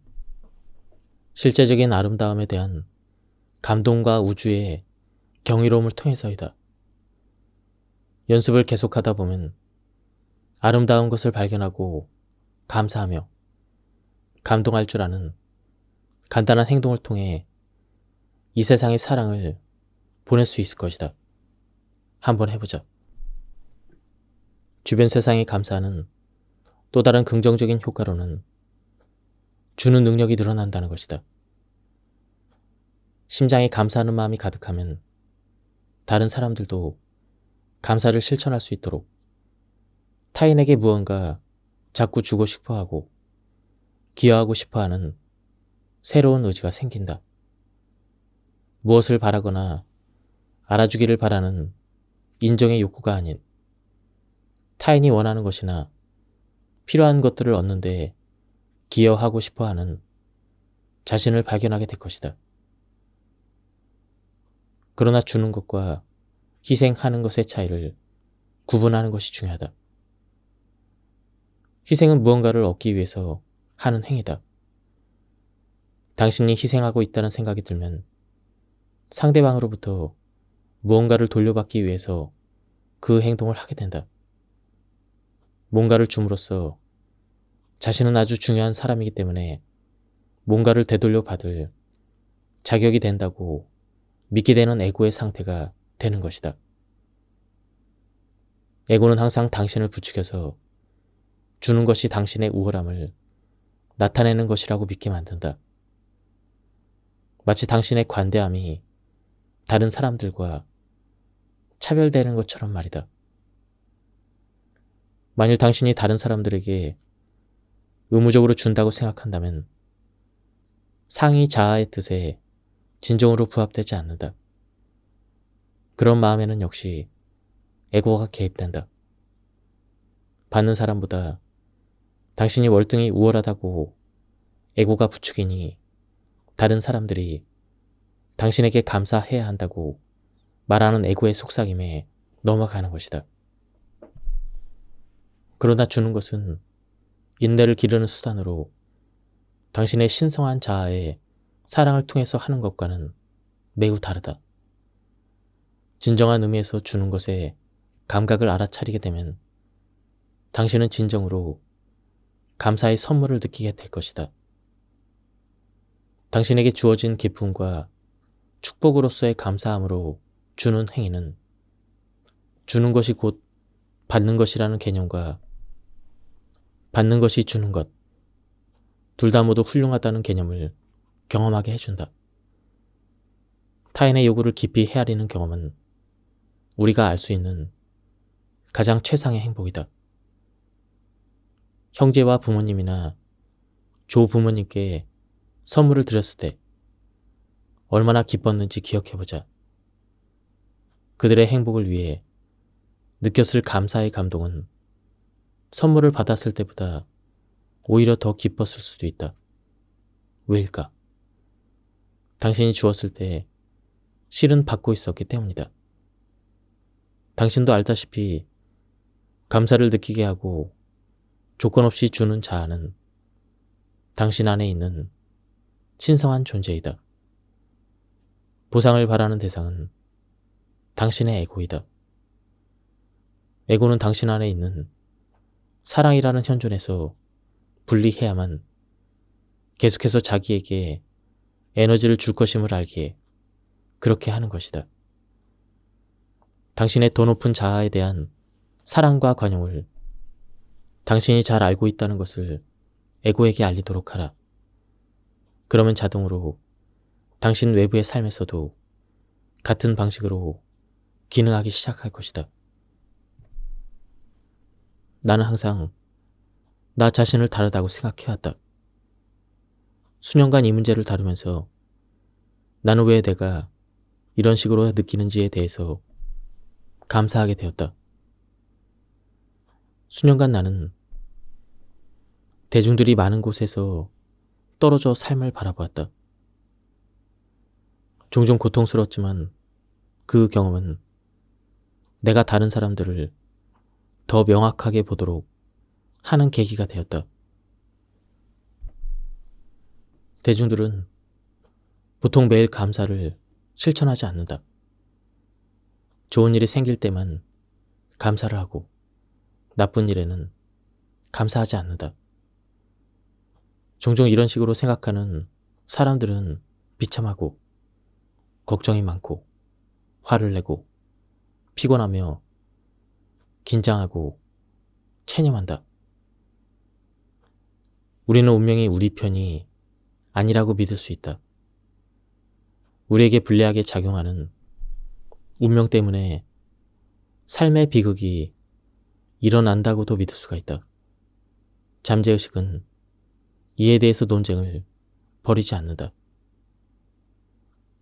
Speaker 1: 실제적인 아름다움에 대한 감동과 우주의 경이로움을 통해서이다. 연습을 계속하다 보면 아름다운 것을 발견하고 감사하며 감동할 줄 아는 간단한 행동을 통해 이 세상의 사랑을 보낼 수 있을 것이다. 한번 해보자. 주변 세상에 감사하는 또 다른 긍정적인 효과로는 주는 능력이 늘어난다는 것이다. 심장에 감사하는 마음이 가득하면 다른 사람들도 감사를 실천할 수 있도록 타인에게 무언가 자꾸 주고 싶어하고 기여하고 싶어하는 새로운 의지가 생긴다. 무엇을 바라거나 알아주기를 바라는 인정의 욕구가 아닌 타인이 원하는 것이나 필요한 것들을 얻는 데 기여하고 싶어하는 자신을 발견하게 될 것이다. 그러나 주는 것과 희생하는 것의 차이를 구분하는 것이 중요하다. 희생은 무언가를 얻기 위해서 하는 행위다. 당신이 희생하고 있다는 생각이 들면 상대방으로부터 무언가를 돌려받기 위해서 그 행동을 하게 된다. 뭔가를 줌으로써 자신은 아주 중요한 사람이기 때문에 뭔가를 되돌려 받을 자격이 된다고 믿게 되는 에고의 상태가 되는 것이다. 에고는 항상 당신을 부추겨서 주는 것이 당신의 우월함을 나타내는 것이라고 믿게 만든다. 마치 당신의 관대함이 다른 사람들과 차별되는 것처럼 말이다. 만일 당신이 다른 사람들에게 의무적으로 준다고 생각한다면 상위 자아의 뜻에 진정으로 부합되지 않는다. 그런 마음에는 역시 에고가 개입된다. 받는 사람보다 당신이 월등히 우월하다고 에고가 부추기니 다른 사람들이 당신에게 감사해야 한다고 말하는 에고의 속삭임에 넘어가는 것이다. 그러나 주는 것은 인내를 기르는 수단으로 당신의 신성한 자아의 사랑을 통해서 하는 것과는 매우 다르다. 진정한 의미에서 주는 것에 감각을 알아차리게 되면 당신은 진정으로 감사의 선물을 느끼게 될 것이다. 당신에게 주어진 기쁨과 축복으로서의 감사함으로 주는 행위는 주는 것이 곧 받는 것이라는 개념과 받는 것이 주는 것, 둘 다 모두 훌륭하다는 개념을 경험하게 해준다. 타인의 요구를 깊이 헤아리는 경험은 우리가 알 수 있는 가장 최상의 행복이다. 형제와 부모님이나 조부모님께 선물을 드렸을 때 얼마나 기뻤는지 기억해보자. 그들의 행복을 위해 느꼈을 감사의 감동은 선물을 받았을 때보다 오히려 더 기뻤을 수도 있다. 왜일까? 당신이 주었을 때 실은 받고 있었기 때문이다. 당신도 알다시피 감사를 느끼게 하고 조건 없이 주는 자아는 당신 안에 있는 신성한 존재이다. 보상을 바라는 대상은 당신의 에고이다. 에고는 당신 안에 있는 사랑이라는 현존에서 분리해야만 계속해서 자기에게 에너지를 줄 것임을 알기에 그렇게 하는 것이다. 당신의 더 높은 자아에 대한 사랑과 관용을 당신이 잘 알고 있다는 것을 에고에게 알리도록 하라. 그러면 자동으로 당신 외부의 삶에서도 같은 방식으로 기능하기 시작할 것이다. 나는 항상 나 자신을 다르다고 생각해왔다. 수년간 이 문제를 다루면서 나는 왜 내가 이런 식으로 느끼는지에 대해서 감사하게 되었다. 수년간 나는 대중들이 많은 곳에서 떨어져 삶을 바라보았다. 종종 고통스러웠지만 그 경험은 내가 다른 사람들을 더 명확하게 보도록 하는 계기가 되었다. 대중들은 보통 매일 감사를 실천하지 않는다. 좋은 일이 생길 때만 감사를 하고 나쁜 일에는 감사하지 않는다. 종종 이런 식으로 생각하는 사람들은 비참하고 걱정이 많고 화를 내고 피곤하며 긴장하고 체념한다. 우리는 운명이 우리 편이 아니라고 믿을 수 있다. 우리에게 불리하게 작용하는 운명 때문에 삶의 비극이 일어난다고도 믿을 수가 있다. 잠재의식은 이에 대해서 논쟁을 벌이지 않는다.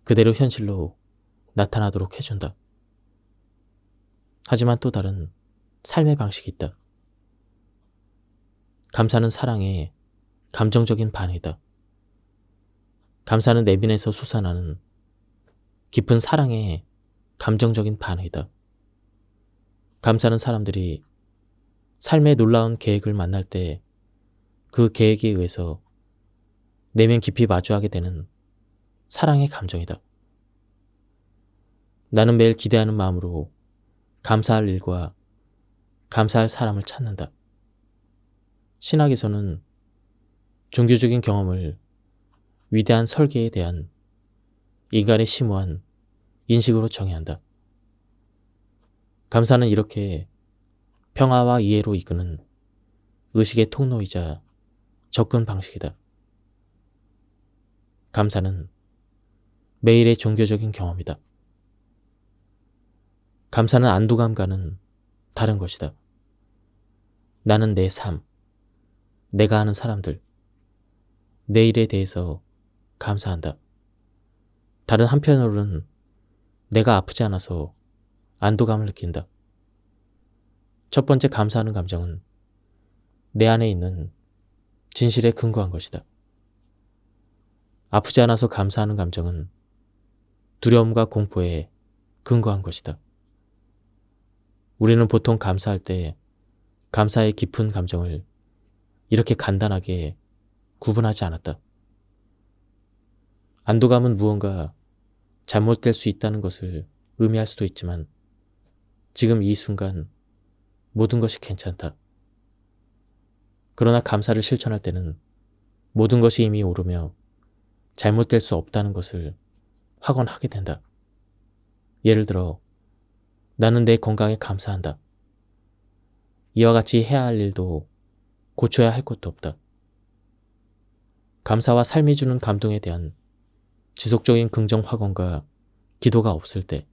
Speaker 1: 그대로 현실로 나타나도록 해준다. 하지만 또 다른 삶의 방식이 있다. 감사는 사랑의 감정적인 반응이다. 감사는 내면에서 솟아나는 깊은 사랑의 감정적인 반응이다. 감사는 사람들이 삶의 놀라운 계획을 만날 때 그 계획에 의해서 내면 깊이 마주하게 되는 사랑의 감정이다. 나는 매일 기대하는 마음으로 감사할 일과 감사할 사람을 찾는다. 신학에서는 종교적인 경험을 위대한 설계에 대한 인간의 심오한 인식으로 정의한다. 감사는 이렇게 평화와 이해로 이끄는 의식의 통로이자 접근 방식이다. 감사는 매일의 종교적인 경험이다. 감사는 안도감과는 다른 것이다. 나는 내 삶, 내가 아는 사람들, 내 일에 대해서 감사한다. 다른 한편으로는 내가 아프지 않아서 안도감을 느낀다. 첫 번째 감사하는 감정은 내 안에 있는 진실에 근거한 것이다. 아프지 않아서 감사하는 감정은 두려움과 공포에 근거한 것이다. 우리는 보통 감사할 때 감사의 깊은 감정을 이렇게 간단하게 구분하지 않았다. 안도감은 무언가 잘못될 수 있다는 것을 의미할 수도 있지만 지금 이 순간 모든 것이 괜찮다. 그러나 감사를 실천할 때는 모든 것이 이미 옳으며 잘못될 수 없다는 것을 확언하게 된다. 예를 들어 나는 내 건강에 감사한다. 이와 같이 해야 할 일도 고쳐야 할 것도 없다. 감사와 삶이 주는 감동에 대한 지속적인 긍정 확언과 기도가 없을 때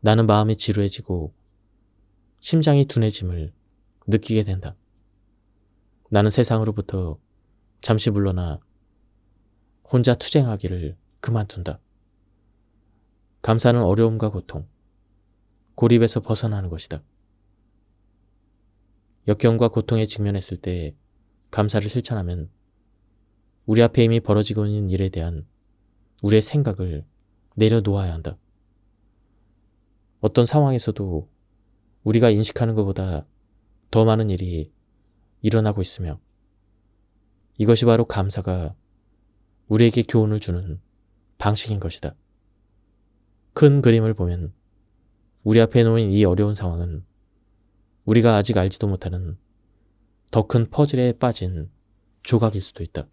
Speaker 1: 나는 마음이 지루해지고 심장이 둔해짐을 느끼게 된다. 나는 세상으로부터 잠시 물러나 혼자 투쟁하기를 그만둔다. 감사는 어려움과 고통, 고립에서 벗어나는 것이다. 역경과 고통에 직면했을 때 감사를 실천하면 우리 앞에 이미 벌어지고 있는 일에 대한 우리의 생각을 내려놓아야 한다. 어떤 상황에서도 우리가 인식하는 것보다 더 많은 일이 일어나고 있으며 이것이 바로 감사가 우리에게 교훈을 주는 방식인 것이다. 큰 그림을 보면 우리 앞에 놓인 이 어려운 상황은 우리가 아직 알지도 못하는 더 큰 퍼즐에 빠진 조각일 수도 있다.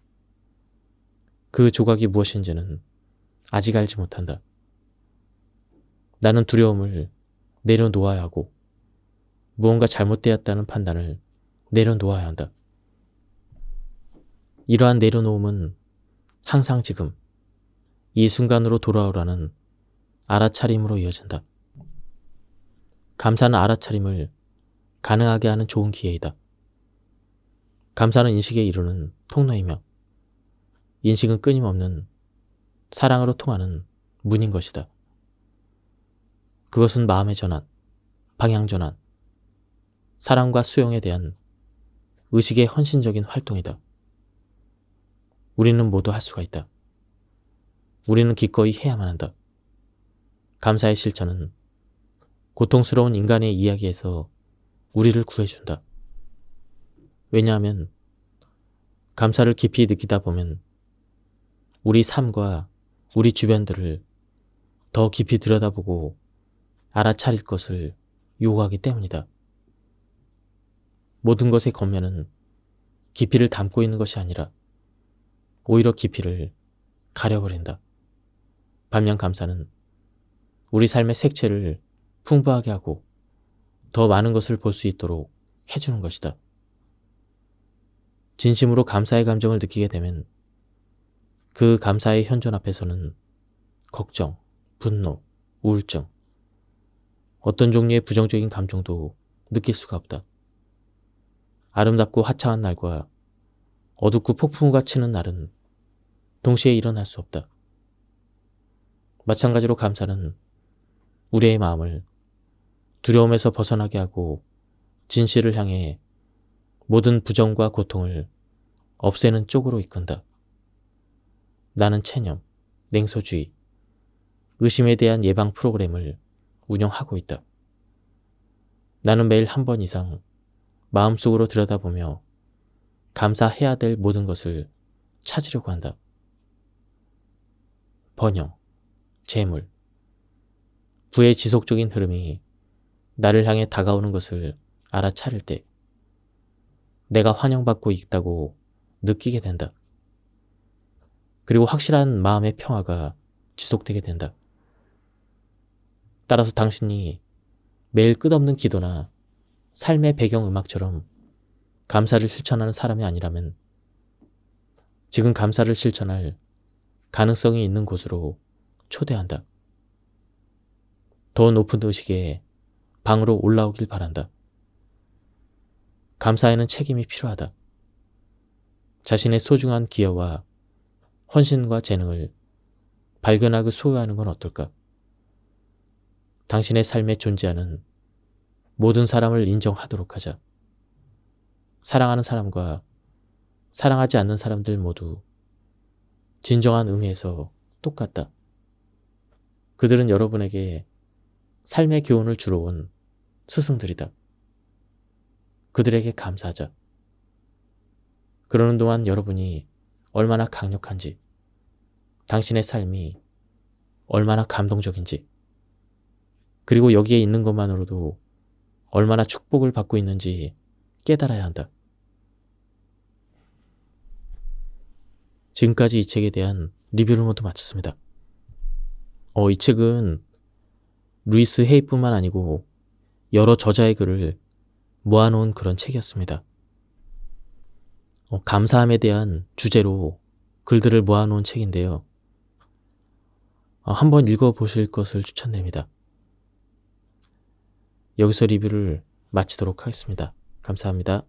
Speaker 1: 그 조각이 무엇인지는 아직 알지 못한다. 나는 두려움을 내려놓아야 하고 무언가 잘못되었다는 판단을 내려놓아야 한다. 이러한 내려놓음은 항상 지금 이 순간으로 돌아오라는 알아차림으로 이어진다. 감사는 알아차림을 가능하게 하는 좋은 기회이다. 감사는 인식에 이르는 통로이며 인식은 끊임없는 사랑으로 통하는 문인 것이다. 그것은 마음의 전환, 방향 전환, 사랑과 수용에 대한 의식의 헌신적인 활동이다. 우리는 모두 할 수가 있다. 우리는 기꺼이 해야만 한다. 감사의 실천은 고통스러운 인간의 이야기에서 우리를 구해준다. 왜냐하면 감사를 깊이 느끼다 보면 우리 삶과 우리 주변들을 더 깊이 들여다보고 알아차릴 것을 요구하기 때문이다. 모든 것의 겉면은 깊이를 담고 있는 것이 아니라 오히려 깊이를 가려버린다. 반면 감사는 우리 삶의 색채를 풍부하게 하고 더 많은 것을 볼 수 있도록 해주는 것이다. 진심으로 감사의 감정을 느끼게 되면 그 감사의 현존 앞에서는 걱정, 분노, 우울증, 어떤 종류의 부정적인 감정도 느낄 수가 없다. 아름답고 화창한 날과 어둡고 폭풍우가 치는 날은 동시에 일어날 수 없다. 마찬가지로 감사는 우리의 마음을 두려움에서 벗어나게 하고 진실을 향해 모든 부정과 고통을 없애는 쪽으로 이끈다. 나는 체념, 냉소주의, 의심에 대한 예방 프로그램을 운영하고 있다. 나는 매일 한 번 이상 마음속으로 들여다보며 감사해야 될 모든 것을 찾으려고 한다. 번영, 재물, 부의 지속적인 흐름이 나를 향해 다가오는 것을 알아차릴 때 내가 환영받고 있다고 느끼게 된다. 그리고 확실한 마음의 평화가 지속되게 된다. 따라서 당신이 매일 끝없는 기도나 삶의 배경음악처럼 감사를 실천하는 사람이 아니라면 지금 감사를 실천할 가능성이 있는 곳으로 초대한다. 더 높은 의식의 방으로 올라오길 바란다. 감사에는 책임이 필요하다. 자신의 소중한 기여와 헌신과 재능을 발견하고 소유하는 건 어떨까? 당신의 삶에 존재하는 모든 사람을 인정하도록 하자. 사랑하는 사람과 사랑하지 않는 사람들 모두 진정한 의미에서 똑같다. 그들은 여러분에게 삶의 교훈을 주러 온 스승들이다. 그들에게 감사하자. 그러는 동안 여러분이 얼마나 강력한지, 당신의 삶이 얼마나 감동적인지, 그리고 여기에 있는 것만으로도 얼마나 축복을 받고 있는지 깨달아야 한다. 지금까지 이 책에 대한 리뷰를 모두 마쳤습니다. 이 책은 루이스 헤이뿐만 아니고 여러 저자의 글을 모아놓은 그런 책이었습니다. 감사함에 대한 주제로 글들을 모아놓은 책인데요. 한번 읽어보실 것을 추천드립니다. 여기서 리뷰를 마치도록 하겠습니다. 감사합니다.